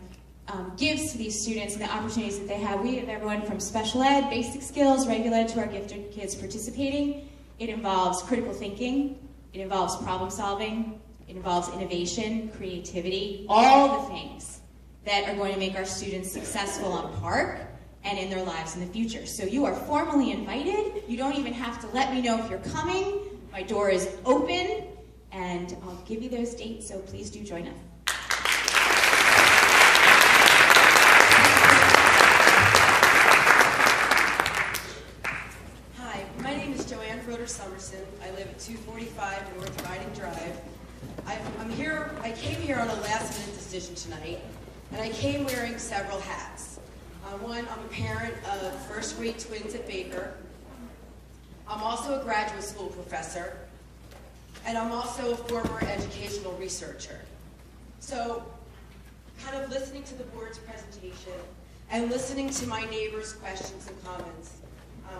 gives to these students and the opportunities that they have. We have everyone from special ed, basic skills, regular ed, to our gifted kids participating. It involves critical thinking. It involves problem solving. It involves innovation, creativity, all the things that are going to make our students successful on Park and in their lives in the future. So you are formally invited. You don't even have to let me know if you're coming. My door is open, and I'll give you those dates, so please do join us. Hi, my name is Joanne Froder-Summerson. I live at 245 North Riding Drive. I came here on a last-minute decision tonight, and I came wearing several hats. One, I'm a parent of first-grade twins at Baker. I'm also a graduate school professor, and I'm also a former educational researcher. So, kind of listening to the board's presentation and listening to my neighbors' questions and comments,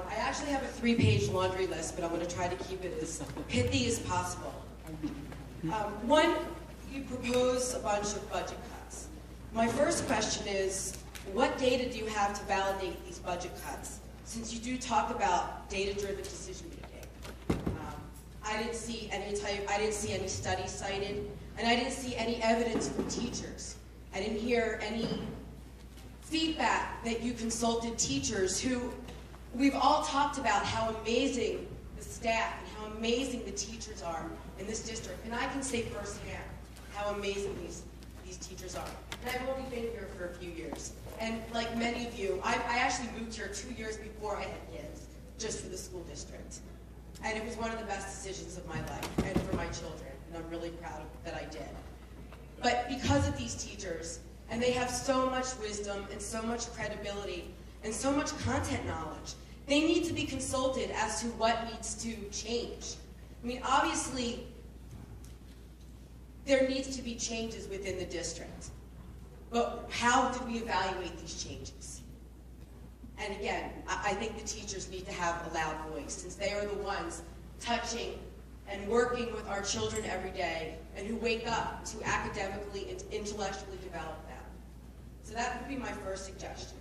I actually have a 3-page laundry list, but I'm going to try to keep it as pithy as possible. One, you propose a bunch of budget cuts. My first question is, what data do you have to validate these budget cuts? Since you do talk about data-driven decision making, I didn't see any studies cited, and I didn't see any evidence from teachers. I didn't hear any feedback that you consulted teachers who, we've all talked about how amazing the staff and how amazing the teachers are in this district, and I can say firsthand how amazing these teachers are. And I've only been here for a few years. And like many of you, I actually moved here 2 years before I had kids, just for the school district. And it was one of the best decisions of my life and for my children, and I'm really proud that I did. But because of these teachers, and they have so much wisdom and so much credibility and so much content knowledge, they need to be consulted as to what needs to change. I mean, obviously, there needs to be changes within the district. But how do we evaluate these changes? And again, I think the teachers need to have a loud voice, since they are the ones touching and working with our children every day, and who wake up to academically and intellectually develop them. So that would be my first suggestion.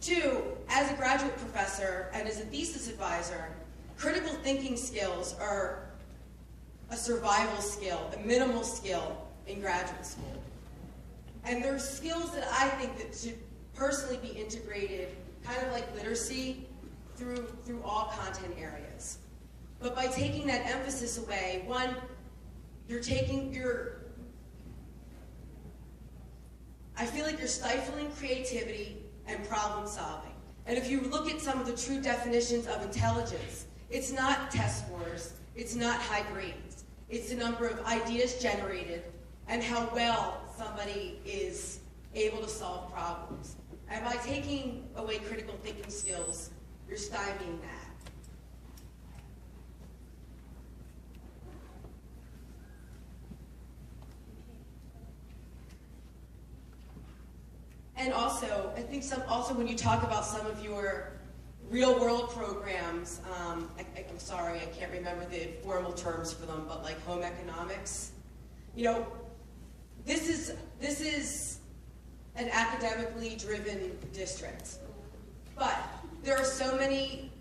Two, as a graduate professor and as a thesis advisor, critical thinking skills are a survival skill, a minimal skill in graduate school. And they're skills that I think that should personally be integrated, kind of like literacy, through all content areas. But by taking that emphasis away, one, I feel like you're stifling creativity and problem solving. And if you look at some of the true definitions of intelligence, it's not test scores, it's not high grades, it's the number of ideas generated and how well somebody is able to solve problems. And by taking away critical thinking skills, you're stymieing that. And also, I think when you talk about some of your real-world programs, I'm sorry, I can't remember the formal terms for them, but like home economics, you know, this is an academically driven district, but there are so many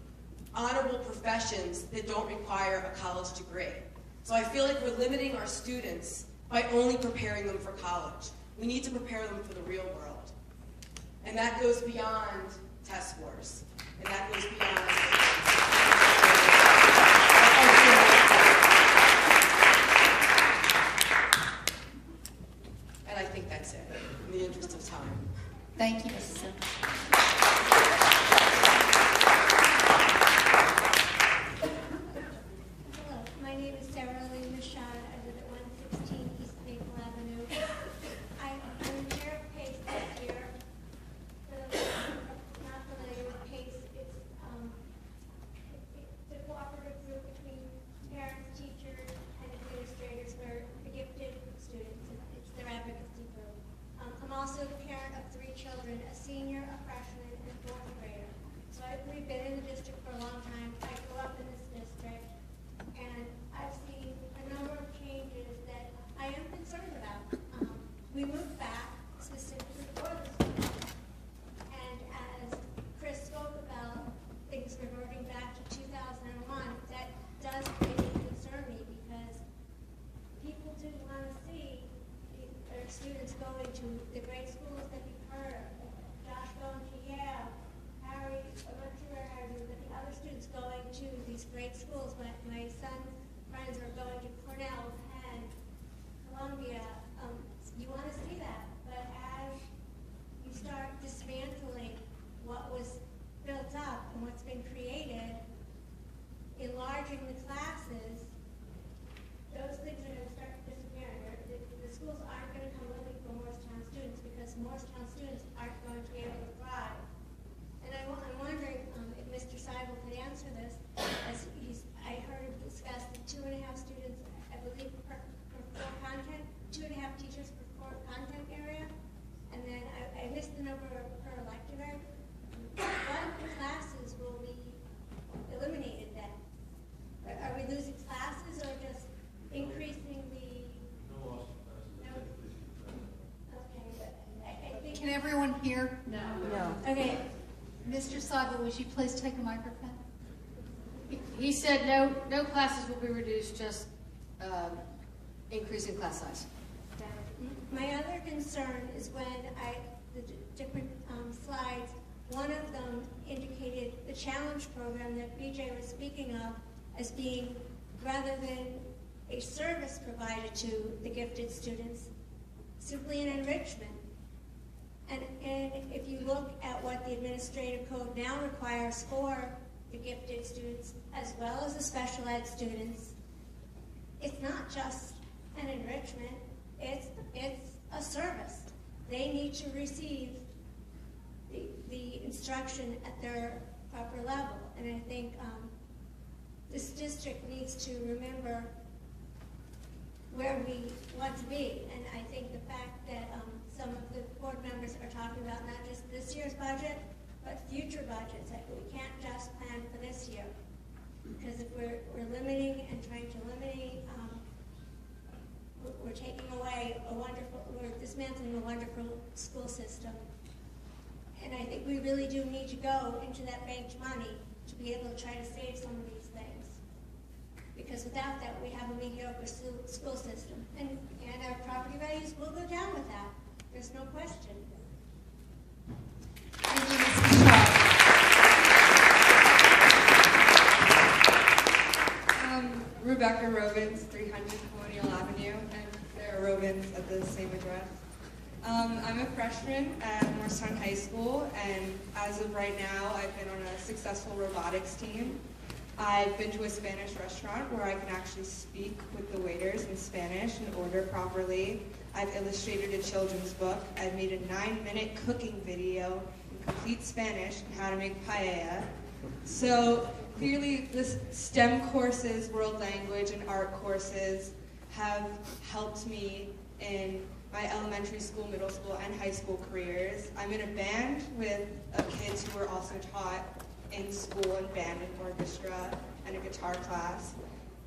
honorable professions that don't require a college degree. So I feel like we're limiting our students by only preparing them for college. We need to prepare them for the real world. And that goes beyond test scores. And that goes beyond... And I think that's it, in the interest of time. Thank you, Mrs. Sims. Hello, my name is Sarah Lee Michaud. I live at 116 East Maple Avenue. I'm the chair of PACE this year. Not familiar with PACE. It's a cooperative group between parents, teachers, and administrators for the gifted students. It's their advocacy group. I'm also the parent of 3 children, a senior, a freshman, and a 4th grader. So we've been in the district for a long time. I grew up in this district, and I've seen a number of changes that I am concerned about. We moved back specifically for this school, and as Chris spoke about things reverting back to 2001, that does really concern me because people do want to see their students going to the great schools that you've heard of. Josh going to Yale, Harry, I'm not sure where Harry is, but the other students going to these great schools. My son's friends are going to Cornell, Penn, Columbia. You want to see that, but as you start dismantling what was built up and what's been created, enlarging the classes, those things are going to start disappearing. The schools aren't going to come looking for Moorestown students because Moorestown students aren't going to be able to thrive. And I'm wondering if Mr. Seibel could answer this, as I heard him discuss the 2.5 students, I believe, per 4 content, 2.5 teachers per 4 content area, and then I missed the number per elective area. What classes will be eliminated then? Are we losing classes or just increasing the... No loss of classes. No? Okay, but I think... Can everyone hear? No. Okay. Mr. Seibel, would you please take a microphone? He said no classes will be reduced, just increasing class size. My other concern is when the different slides, one of them indicated the challenge program that BJ was speaking of as being, rather than a service provided to the gifted students, simply an enrichment. And if you look at what the administrative code now requires for the gifted students as well as the special ed students, it's not just an enrichment, it's a service. They need to receive the instruction at their proper level. And I think this district needs to remember where we want to be. And I think the fact that some of the board members are talking about not just this year's budget, but future budgets, that we can't just plan for this year. Because if we're limiting and trying to eliminate, we're taking away we're dismantling a wonderful school system. And I think we really do need to go into that banked money to be able to try to save some of these things. Because without that, we have a mediocre school system. And our property values will go down with that. There's no question. Thank you, Mrs. Shaw. Rebecca Robins, 300 Colonial Avenue, and Sarah Robins at the same address. I'm a freshman at Moorestown High School, and as of right now, I've been on a successful robotics team. I've been to a Spanish restaurant where I can actually speak with the waiters in Spanish and order properly. I've illustrated a children's book. I've made a 9-minute cooking video in complete Spanish on how to make paella. So clearly the STEM courses, world language and art courses, have helped me in my elementary school, middle school, and high school careers. I'm in a band with kids who were also taught in school and band and orchestra and a guitar class.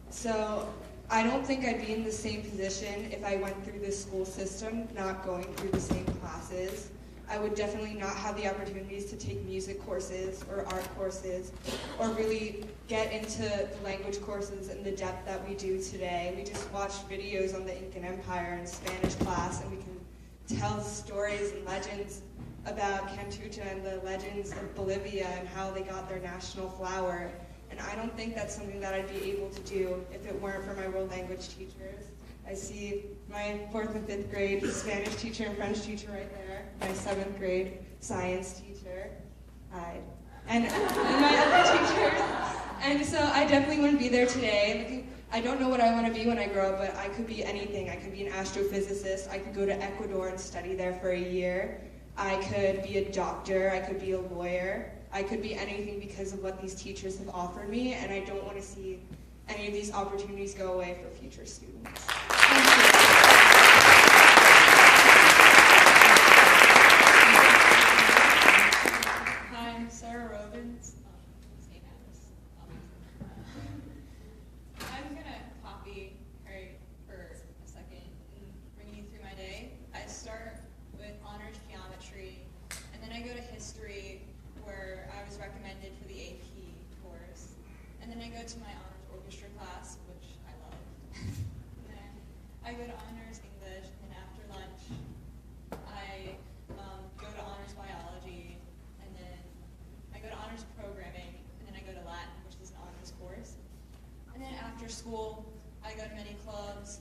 So I don't think I'd be in the same position if I went through the school system, not going through the same classes. I would definitely not have the opportunities to take music courses or art courses or really get into the language courses in the depth that we do today. We just watch videos on the Incan Empire in Spanish class, and we can tell stories and legends about Cantuta and the legends of Bolivia and how they got their national flower. And I don't think that's something that I'd be able to do if it weren't for my world language teachers. I see my 4th and 5th grade Spanish teacher and French teacher right there, my 7th grade science teacher, and my other teachers. And so I definitely wouldn't be there today. I don't know what I want to be when I grow up, but I could be anything. I could be an astrophysicist. I could go to Ecuador and study there for a year. I could be a doctor. I could be a lawyer. I could be anything because of what these teachers have offered me, and I don't want to see any of these opportunities go away for future students. Hi, I'm Sarah Robins. I'm going to copy Harry for a second and bring you through my day. I start with honors geometry, and then I go to history, where I was recommended for the AP course. And then I go to my honors orchestra class, which I love. And then I go to honors English, and after lunch, I go to honors biology, and then I go to honors programming, and then I go to Latin, which is an honors course. And then after school, I go to many clubs,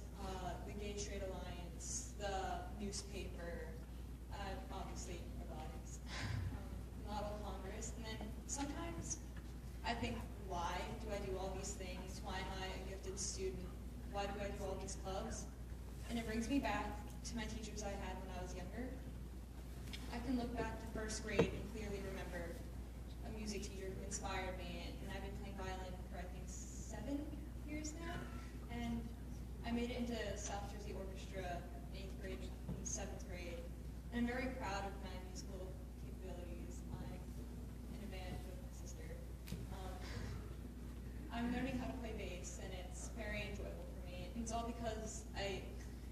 the Gay Straight Alliance, the newspaper, obviously robotics, Model Congress, and then sometimes I think, why do I do all these things? Why am I a gifted student? Why do I do all these clubs? And it brings me back to my teachers I had when I was younger. I can look back to first grade and clearly remember a music teacher who inspired me, and I've been playing violin for I think 7 years now, and I made it into South Jersey Orchestra in 8th grade and 7th grade, and I'm very proud of my musical capabilities. I'm in a band with my sister. I'm learning how to play bass, and it's very enjoyable for me. And it's all because I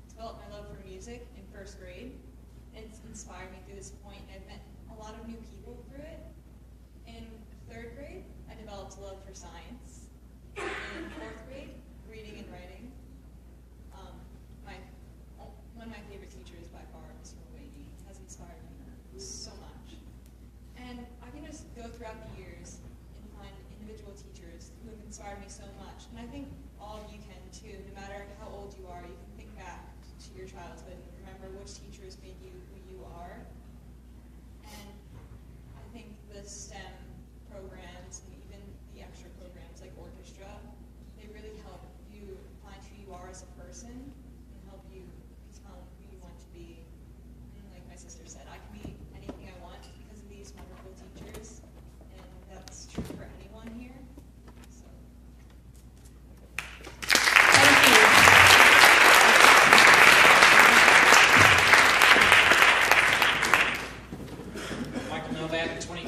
developed my love for music in first grade. It's inspired me through this point, and I've met a lot of new people through it. In 3rd grade, I developed a love for science. In 4th grade, reading and writing. One of my favorite teachers by far, Mr. Mulvaney, has inspired me so much. And I can just go throughout the years and find individual teachers who have inspired me so much. And I think all of you can too. No matter how old you are, you can think back to your childhood and remember which teachers made you who you are. And I think the STEM programs and even the extra programs like orchestra, they really help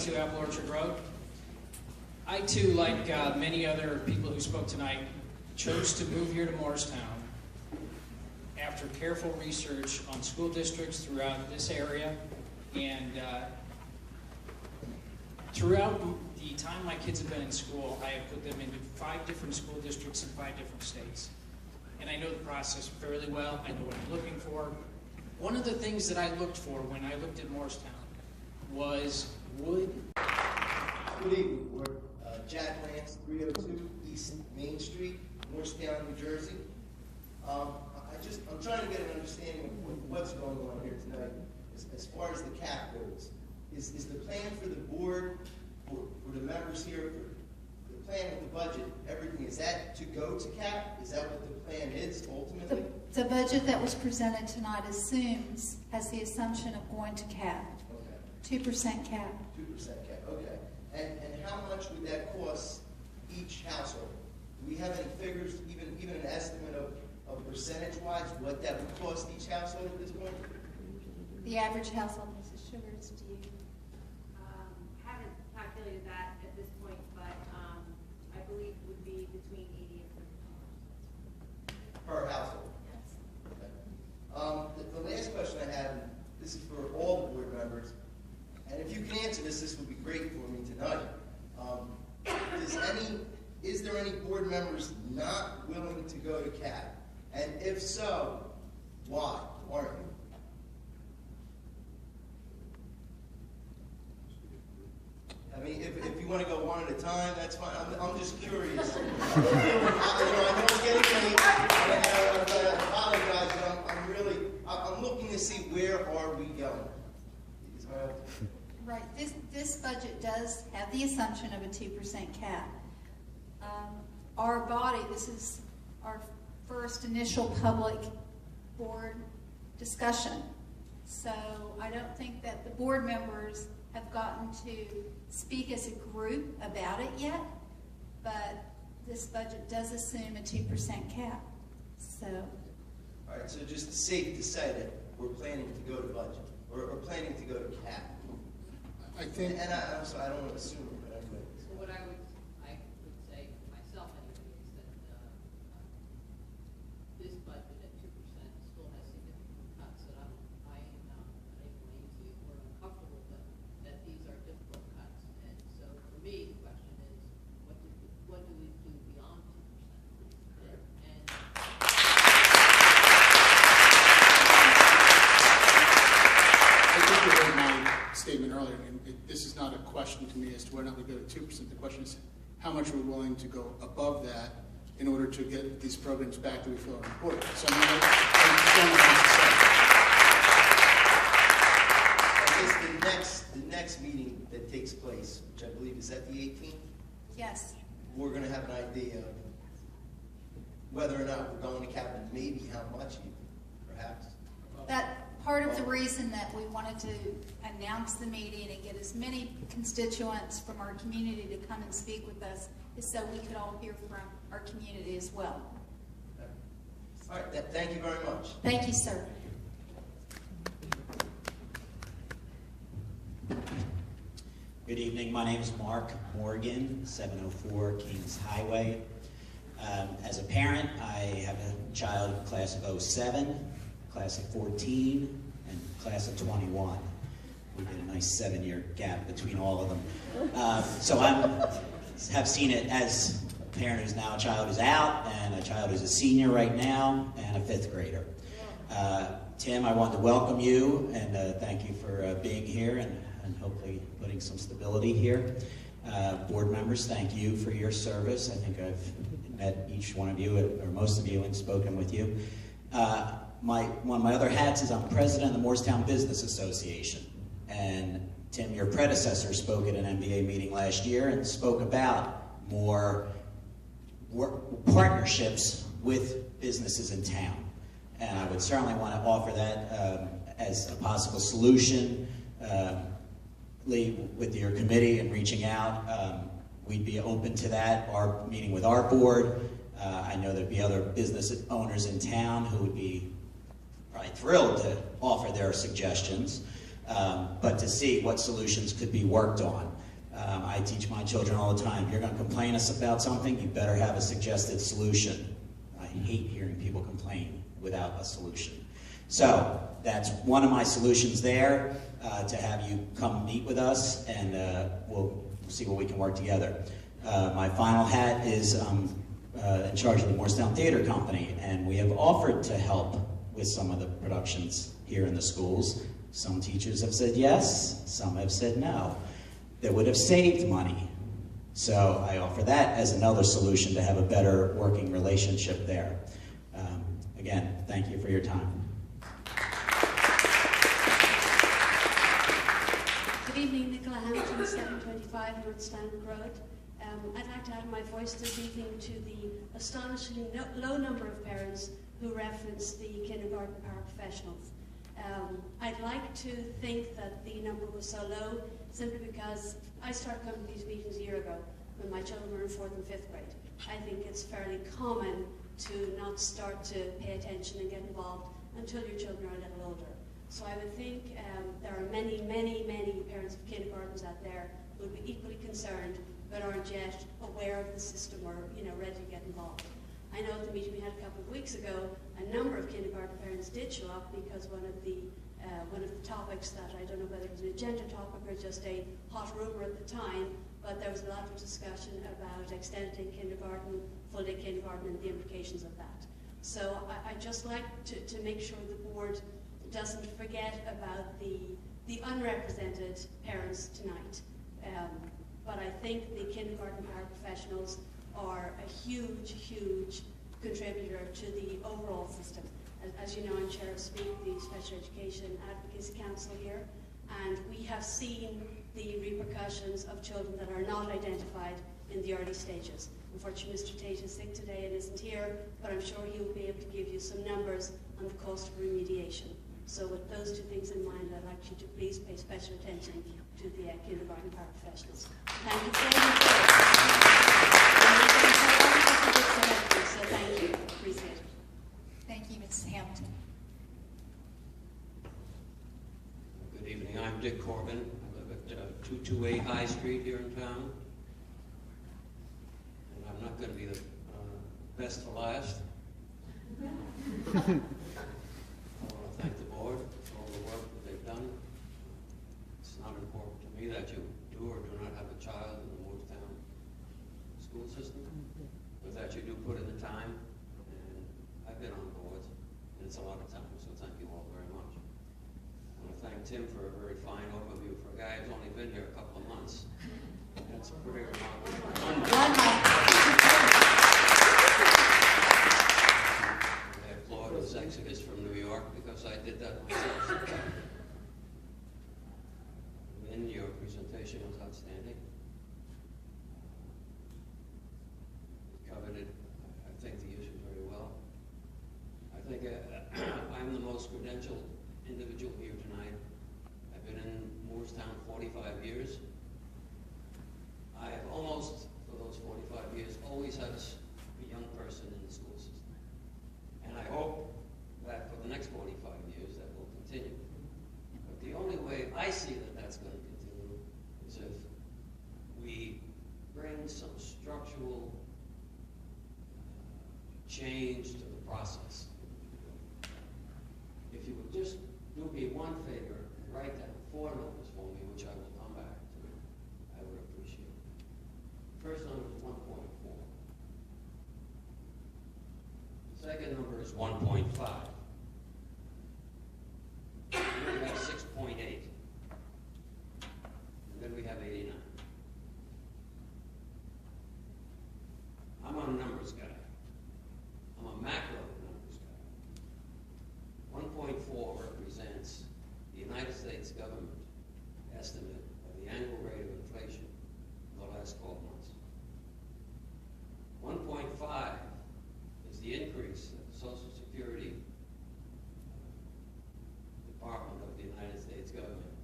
22 Apple Orchard Road. I too, like many other people who spoke tonight, chose to move here to Moorestown after careful research on school districts throughout this area, and throughout the time my kids have been in school, I have put them into 5 different school districts in 5 different states. And I know the process fairly well. I know what I'm looking for. One of the things that I looked for when I looked at Moorestown was would... Good evening. We're Jack Lance, 302 East Main Street, Moorestown, New Jersey. I'm trying to get an understanding of what's going on here tonight as far as the cap goes. Is the plan for the board, for the members here, for the plan with the budget, everything, is that to go to cap? Is that what the plan is ultimately? The budget that was presented tonight has the assumption of going to cap. Okay. 2% cap. 2% cap, okay. And how much would that cost each household? Do we have any figures, even an estimate of percentage-wise, what that would cost each household at this point? The average household, Mrs. Sugars, do you? Haven't calculated that at this point, but I believe it would be between 80 and 100 per household. Yes. Okay. The last question I have, and this is for all the board members, and if you can answer this would be great for me tonight. Is there any board members not willing to go to cap? And if so, why aren't you? I mean, if you want to go one at a time, that's fine. I'm just curious. I know I'm getting late, and I apologize, but I'm looking to see where are we going. Right. This budget does have the assumption of a 2% cap. Our body, this is our first initial public board discussion. So I don't think that the board members have gotten to speak as a group about it yet, but this budget does assume a 2% cap. So. All right, so just safe to say that we're planning to go to budget, or planning to go to cap. I think. And I'm sorry, I don't want to assume, but anyway. So what I would say myself anyway is that this budget at 2% still has significant cuts that I am not able to or uncomfortable with, that these are difficult cuts. And so for me, the question is, what do we do beyond 2%? And I think you heard my statement earlier. This is not a question to me as to whether or not we go to 2%. The question is how much we're willing to go above that in order to get these programs back that we feel are important. So I guess the next meeting that takes place, which I believe is at the 18th? Yes. We're going to have an idea of whether or not we're going to cap and maybe how much even, perhaps. That part of the reason that we wanted to announce the meeting and get as many constituents from our community to come and speak with us is so we could all hear from our community as well. All right, thank you very much. Thank you, sir. Good evening. My name is Mark Morgan, 704 Kings Highway. As a parent, I have a child class of 07, class of 14, and class of 21. We did a nice 7-year gap between all of them. So I have seen it as a parent who's now a child who's out, and a child who's a senior right now, and a 5th grader. Tim, I want to welcome you, and thank you for being here, and hopefully putting some stability here. Board members, thank you for your service. I think I've met each one of you, or most of you, and spoken with you. One of my other hats is I'm president of the Moorestown Business Association. And Tim, your predecessor, spoke at an MBA meeting last year and spoke about more partnerships with businesses in town. And I would certainly want to offer that as a possible solution. With your committee and reaching out, we'd be open to that. Our meeting with our board. I know there'd be other business owners in town who would be probably thrilled to offer their suggestions, but to see what solutions could be worked on. I teach my children all the time, you're going to complain about something, you better have a suggested solution. I hate hearing people complain without a solution. So that's one of my solutions there, to have you come meet with us, and we'll see what we can work together. My final hat is in charge of the Moorestown Theater Company, and we have offered to help with some of the productions here in the schools. Some teachers have said yes, some have said no. That would have saved money. So I offer that as another solution to have a better working relationship there. Again, thank you for your time. Good evening, Nicola Hampton, 725 Moorestown Road. I'd like to add my voice this evening to the astonishingly low number of parents who reference the kindergarten paraprofessionals. I'd like to think that the number was so low simply because I started coming to these meetings a year ago when my children were in 4th and 5th grade. I think it's fairly common to not start to pay attention and get involved until your children are a little older. So I would think there are many, many, many parents of kindergartens out there who would be equally concerned but aren't yet aware of the system or ready to get involved. I know at the meeting we had a couple of weeks ago, a number of kindergarten parents did show up because one of the topics that, I don't know whether it was an agenda topic or just a hot rumor at the time, but there was a lot of discussion about extended kindergarten, full-day kindergarten, and the implications of that. So I'd just like to make sure the board doesn't forget about the unrepresented parents tonight. But I think the kindergarten paraprofessionals are a huge, huge contributor to the overall system. As you know, I'm chair of SPEAK, the Special Education Advocacy Council here, and we have seen the repercussions of children that are not identified in the early stages. Unfortunately, Mr. Tate is sick today and isn't here, but I'm sure he will be able to give you some numbers on the cost of remediation. So with those two things in mind, I'd like you to please pay special attention to the kindergarten paraprofessionals. Thank you so much. So thank you. Appreciate it. Thank you, Mrs. Hampton. Good evening. I'm Dick Corbin. I live at 228 High Street here in town. And I'm not going to be the best for last. I want to thank the board for all the work that they've done. It's not important to me that you do or do not have a child in the Moorestown school system, but that you do put in the time. And I've been on boards, and it's a lot of time, so thank you all very much. I want to thank Tim for a very fine overview for a guy who's only been here a couple of months. That's pretty remarkable. I applaud his exodus from New York because I did that myself. And your presentation was outstanding. You covered it, I think, the issue very well. I think I'm the most credentialed individual here tonight. I've been in Moorestown 45 years. I have almost, for those 45 years, always had a young person in the school system. And I hope that for the next 45 years that will continue. But the only way I see that that's going to continue is if we bring some structural change to the process. If you would just do me one favor and write down 4 numbers for me, which I will come back to, I would appreciate it. First number is 1.4. The second number is 1.5. Then we have 6.8. And then we have 89. I'm a numbers guy. I'm a macro numbers guy. 1.4 represents the United States government estimate of the annual rate of inflation for the last 12 months. 1.5 is the increase that the Social Security Department of the United States government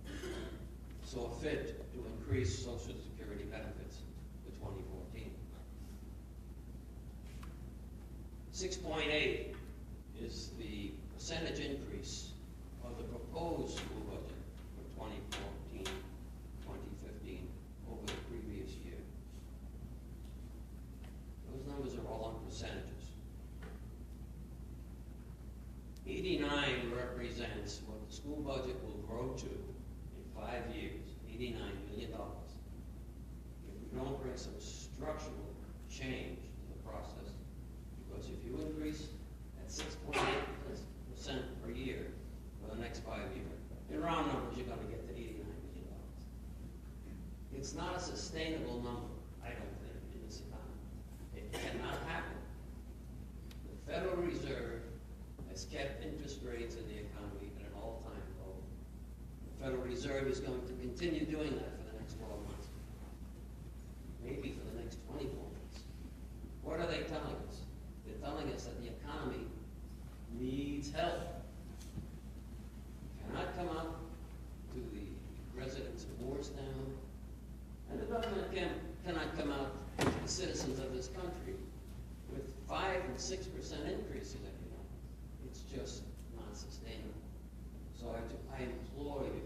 saw fit to increase Social Security benefits for 2014. 6.8 is the percentage increase of the proposed school budget for 2014-2015 over the bring some structural change to the process, because if you increase at 6.8% per year for the next 5 years, in round numbers, you're going to get to $89 million. It's not a sustainable number, I don't think, in this economy. It cannot happen. The Federal Reserve has kept interest rates in the economy at an all-time low. The Federal Reserve is going to continue doing that for the next 12 months, maybe for the next 24 months. What are they telling us? They're telling us that the economy needs help. Cannot come out to the residents of Moorestown, and the government cannot come out to the citizens of this country with 5 and 6% increases every month. It's just not sustainable. So I implore you,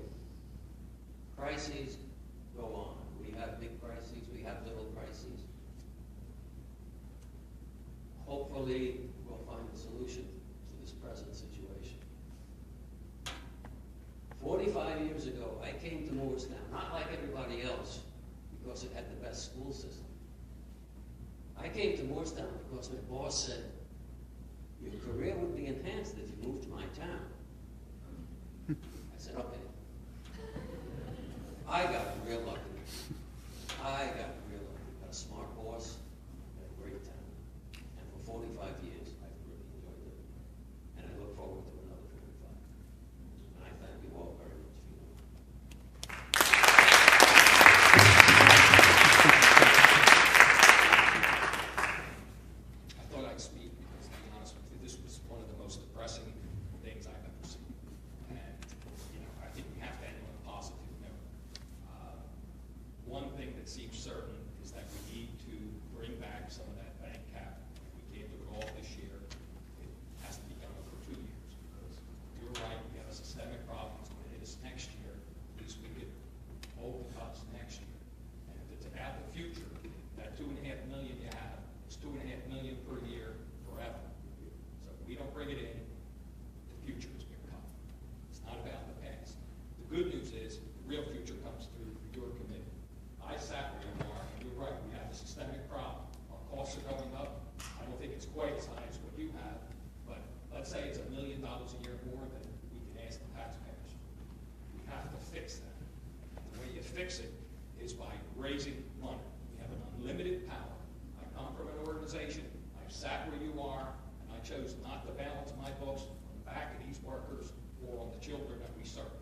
crises go on. We have big crises, we have little crises. Hopefully, we'll find a solution to this present situation. 45 years ago, I came to Moorestown, not like everybody else, because it had the best school system. I came to Moorestown because my boss said, your career would be enhanced if you moved to my town. I said, okay. I got real lucky. Got a smart boss, and a great town. And for 45 years, I've really enjoyed it. And I look forward to another 45. And I thank you all very much for your I thought I'd speak because, to be honest with you, this was one of the most depressing things I've ever seen. And, I think we have to end on a positive note. One thing that seems certain is that we need to bring back some of that bank cap. If we can't do it all this year, it has to be done over 2 years. Because you're right, we have a systemic problem. It's going to hit us next year. At least we could hold the cuts next year. And if it's about the future, that $2.5 million you have is $2.5 million per year forever. So if we don't bring it in, the future is going to come. It's not about the past. The good news is the real future comes through your committee. I sat where you are, and you're right, we have a systemic problem. Our costs are going up. I don't think it's quite as high as what you have, but let's say it's $1 million a year more than we can ask the taxpayers. We have to fix that. The way you fix it is by raising money. We have an unlimited power. I come from an organization, I sat where you are, and I chose not to balance my books on the back of these workers or on the children that we serve.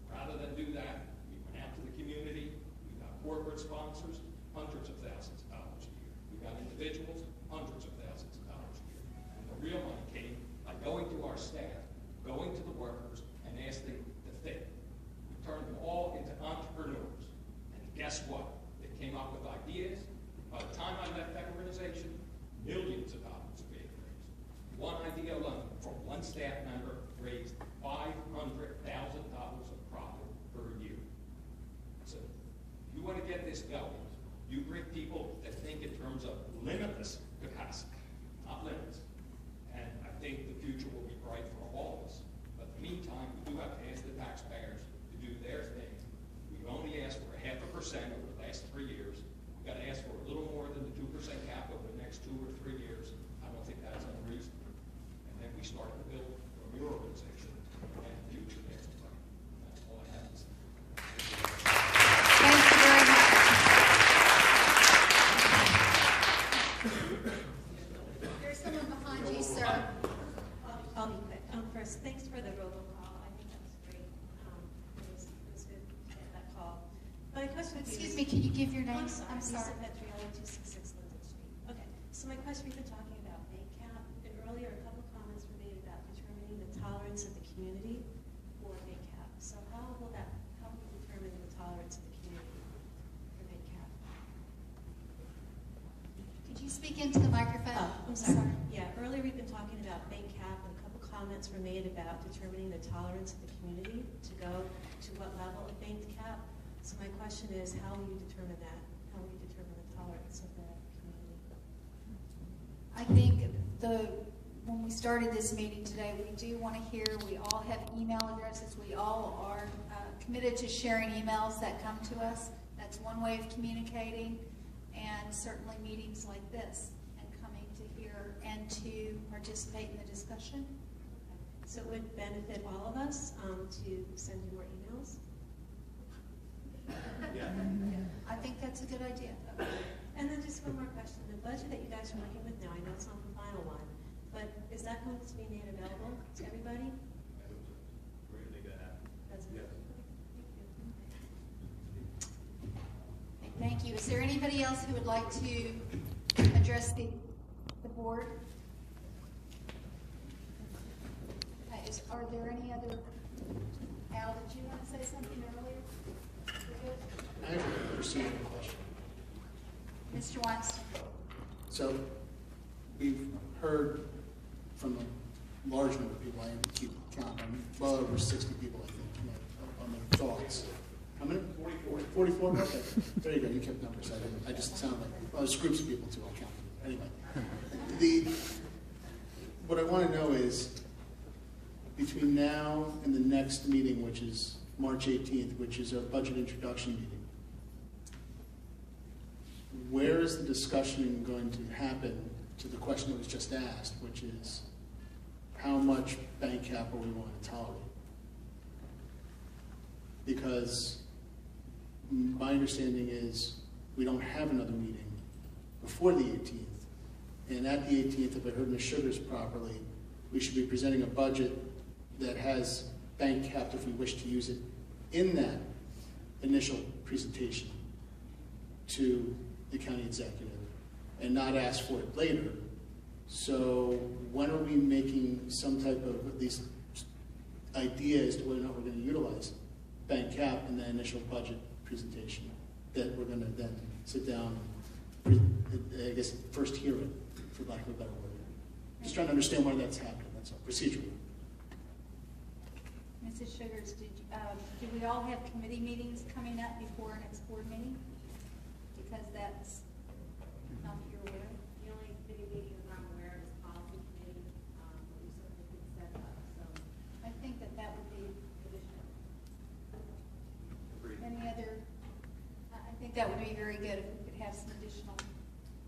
Rather than do that, we went out to the community. We've got corporate sponsors, hundreds of thousands of dollars a year. We've got individuals, hundreds of thousands of dollars a year. And the real money came by going to our staff, going to the workers, and asking to think. We turned them all into entrepreneurs. And guess what? They came up with ideas. By the time I left that organization, millions of dollars were being raised. One idea alone from one staff member raised $500,000 of profit per year. So if you want to get this going, you bring people that think in terms of limitless capacity, not limits. And I think the future will be bright for all of us. But in the meantime, we do have to ask the taxpayers to do their thing. We've only asked for 0.5% over the last 3 years. We've got to ask for a little more than the 2% cap over the next 2 or 3 years. I don't think that's unreasonable. And then we start to build from your organization and the future next time. That's all I have to say. Thank you very much. There's someone behind you, sir. I'll be quick. First, thanks for the robocall. I think that was great. It was good to get that call. My question would be, Excuse me, can you give your name? I'm sorry. Lisa Petrielli, 266 Linden Street. Okay, so my question, we've been talking about bank cap, and earlier a couple comments were made about determining the tolerance of the community for bank cap. So how will we determine the tolerance of the community for bank cap? Could you speak into the microphone? Oh, I'm sorry. Yeah, earlier we've been talking about bank cap, and a couple comments were made about determining the tolerance of the community to go to what level of bank cap. So my question is, how will you determine that? How will you determine the tolerance of the community? I think when we started this meeting today, we do want to hear, we all have email addresses. We all are committed to sharing emails that come to us. That's one way of communicating. and certainly meetings like this, and coming to hear and to participate in the discussion. So it would benefit all of us to send you more emails? Yeah. I think that's a good idea. And then just one more question. The budget that you guys are working with now, I know it's not the final one, but is that going to be made available to everybody? We're going to make that happen. That's it. Thank you. Is there anybody else who would like to address the board? Are there any other, Al, did you want to say something earlier? I have a procedural question. Mr. Weinstein. So we've heard from a large number of people, I didn't keep count, well over 60 people, I think, on their thoughts. How many? 44. 44? Okay. There you go. You kept numbers. I just sound like, well, there's groups of people too. I'll count them. Anyway, what I want to know is, between now and the next meeting, which is March 18th, which is our budget introduction meeting, where is the discussion going to happen to the question that was just asked, which is how much bank capital we want to tolerate? Because my understanding is we don't have another meeting before the 18th. And at the 18th, if I heard Ms. Sugars properly, we should be presenting a budget that has bank cap if we wish to use it in that initial presentation to the county executive and not ask for it later. So when are we making some type of at least idea as to whether or not we're going to utilize bank cap in that initial budget presentation that we're going to then sit down and, I guess, first hear it, for lack of a better word. Just trying to understand why that's happening, that's all, procedurally. Mrs. Sugars, do we all have committee meetings coming up before our next board meeting? Because that's not that you're aware of. The only committee meeting I'm aware of is policy committee, but we certainly could set up, so. I think that would be additional. Any other, I think that would be very good if we could have some additional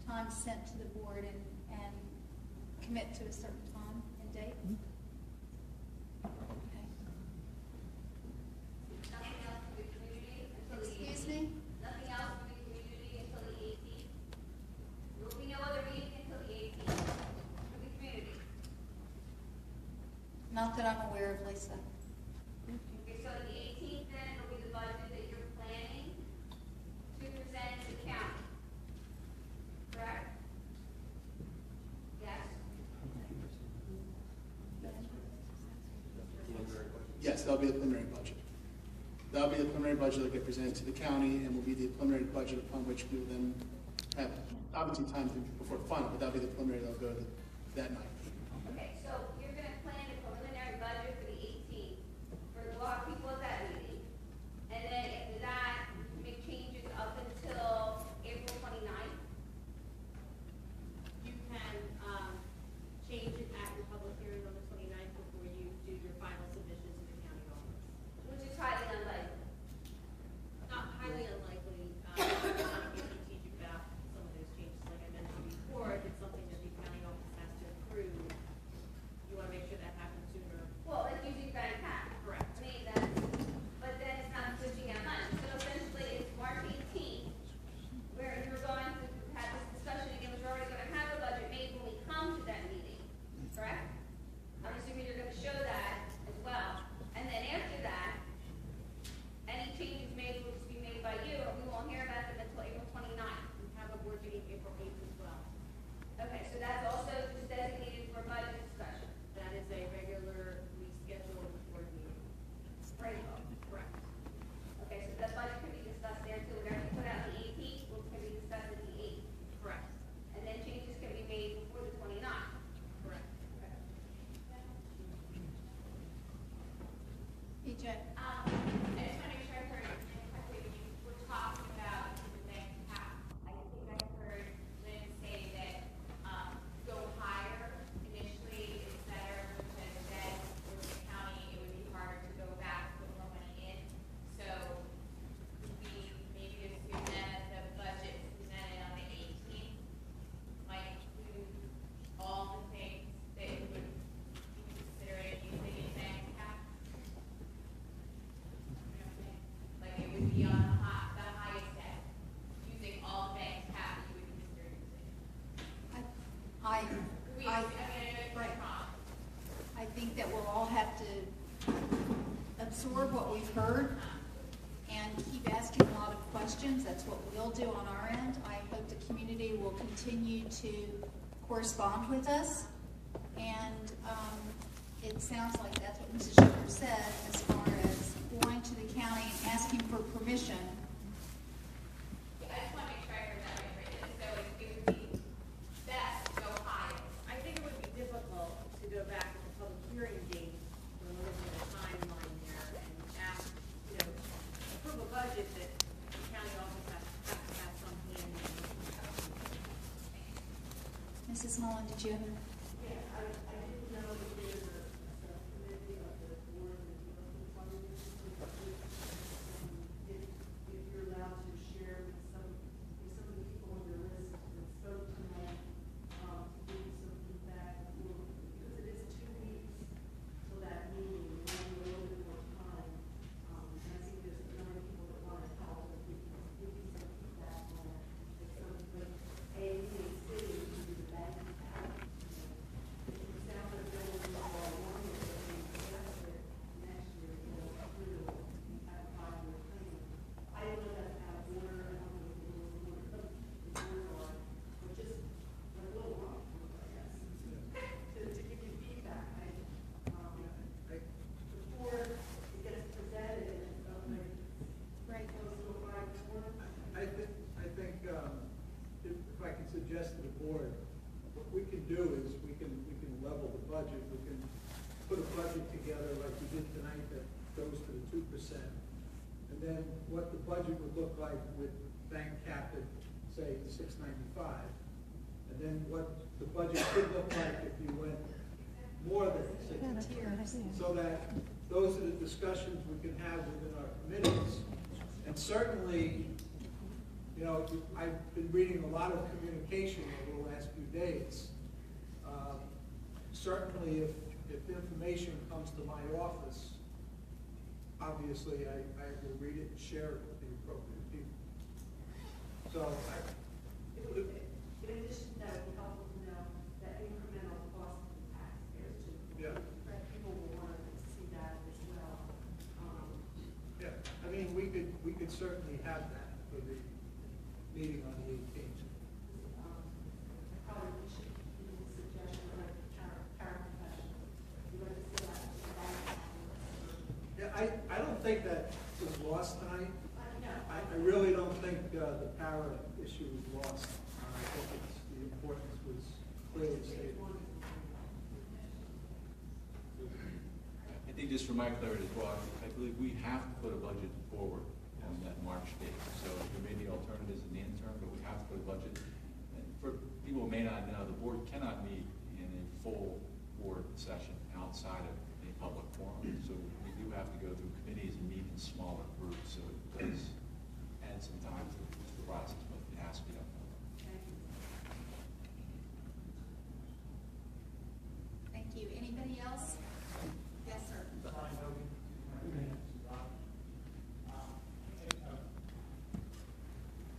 time sent to the board and commit to a certain time and date. Excuse me? Nothing else from the community until the 18th. There will be no other meeting until the 18th for the community. Not that I'm aware of, Lisa. Okay, so the 18th then will be the budget that you're planning to present to the county. Correct? Yes? Yes, that'll be the preliminary budget. That'll be the preliminary budget that get presented to the county and will be the preliminary budget upon which we will then have, obviously, time before final, but that'll be the preliminary that'll go that night. Okay, so you're going to plan a preliminary budget for the 18th for the law people at that meeting. And then after that, make changes up until April 29th. You can change it at your public hearing on the 29th before you do your final submission to the county office. Which is highly unlikely. Not highly unlikely, not be strategic about some of those changes. Like I mentioned before, if it's something that the county office has to approve, questions. That's what we'll do on our end. I hope the community will continue to correspond with us. And it sounds like that's what Mrs. Shepherd said as far as going to the county and asking for permission. Yeah, I just want to make sure I heard that right, Bridget. So it would be best to go higher. I think it would be difficult to go back to the public hearing date when we're looking at a timeline there and ask, approve a budget that the county office has to have some hand in. Mrs. Mullen, did you have a... Yeah, I didn't know if there's a committee of the board that deals with funding. If you're allowed to share with some of the people on your list that spoke tonight, to give you some feedback, because it is 2 weeks till that meeting, and we have a little bit more time. And I think there's a number of people that want to help, and give you some feedback on it. Like something like, hey, we need city, we can do the bank account. It sounds like there will be all one year, next year, through the kind of 5-year plan. I don't know that's out of order, I don't know if the rules are, but just a little wrong, I guess, to give you feedback. Before it gets presented, and it's like, close to a 5 corner. I think if I can suggest to the board, what we can do is we can level the budget. We can put a budget together like we did tonight that goes to the 2%. And then what the budget would look like with bank cap at, say, 695. And then what the budget could look like if you went more than 695. So that those are the discussions we can have within our committees. And certainly, I've been reading a lot of communication over the last few days. Certainly, if information comes to my office, obviously I will read it and share it with the appropriate people. So, in addition to that, it would be helpful to know that incremental cost to the taxpayers too. Yeah. That people will want to see that as well. Yeah, I mean, we could certainly have that for the meeting on the 18th. Probably we should give a suggestion like paraprofessionals. You want to see that? Yeah, I don't think that was lost tonight. No. I really don't think the para issue was lost. I think the importance was clearly stated. I think just for my clarity as well, I believe we have to put a budget forward on that March date. So there may be alternatives in the interim, but we have to put a budget. And for people who may not know, the board cannot meet in a full board session outside of a public forum. So we do have to go through committees and meet in smaller groups. So it does add some time to the process, but it has to be done. Thank you. Anybody else? Yes, sir.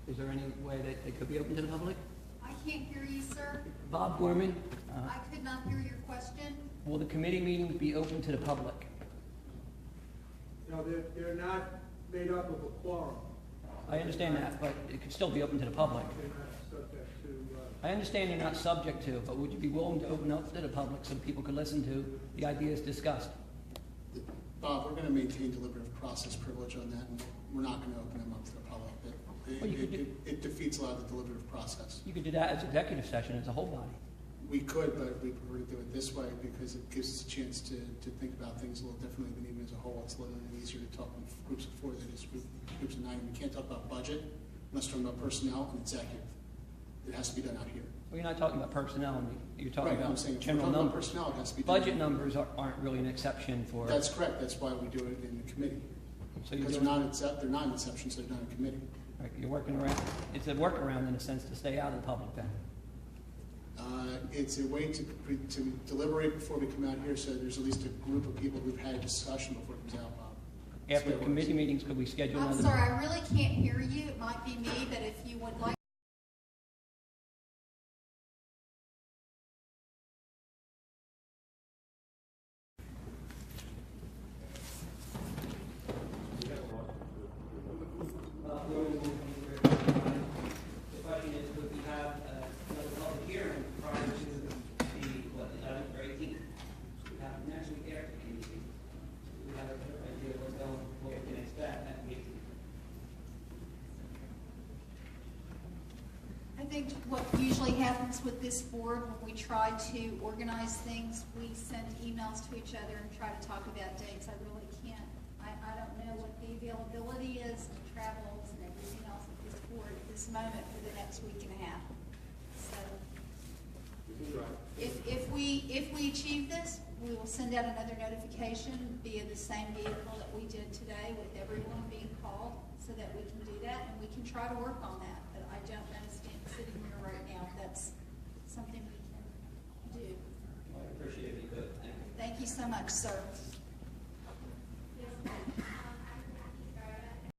Is there any way that it could be open to the public? I can't hear you, sir. Bob Gorman, I could not hear your question. will the committee meetings be open to the public? They're not made up of a quorum. I understand that, but it could still be open to the public. They're not subject to, I understand you're not subject to, but would you be willing to open up to the public so people could listen to the ideas discussed? Bob, we're going to maintain deliberative process privilege on that, and we're not going to open them up to the public. It defeats a lot of the deliberative process. You could do that as executive session as a whole body. We could, but we prefer to do it this way because it gives us a chance to think about things a little differently than even as a whole. It's a little easier to talk in groups of 4 than just groups of 9. We can't talk about budget unless we're talking about personnel and executive. It has to be done out here. Well, you're not talking about personnel, you're talking Right, about I'm saying general we're talking about numbers. personnel, it has to be done. Budget numbers aren't really an exception for... That's correct. That's why we do it in the committee. So you're because doing... they're not an exception, so they're done in committee. Right, you're working around... It's a workaround in a sense to stay out of the public then. It's a way to deliberate before we come out here, so there's at least a group of people who've had a discussion before it comes out, Bob. After committee meetings, could we schedule I'm another... sorry, I really can't hear you. It might be me, but if you would like... think what usually happens with this board, when we try to organize things, we send emails to each other and try to talk about dates. I really can't. I don't know what the availability is and travels and everything else at this board at this moment for the next week and a half. So if we achieve this, we will send out another notification via the same vehicle that we did today with everyone being called so that we can do that and we can try to work on that. But I don't understand sitting here right now if that's something we can do. I appreciate it. Good. Thank you. Thank you so much, sir.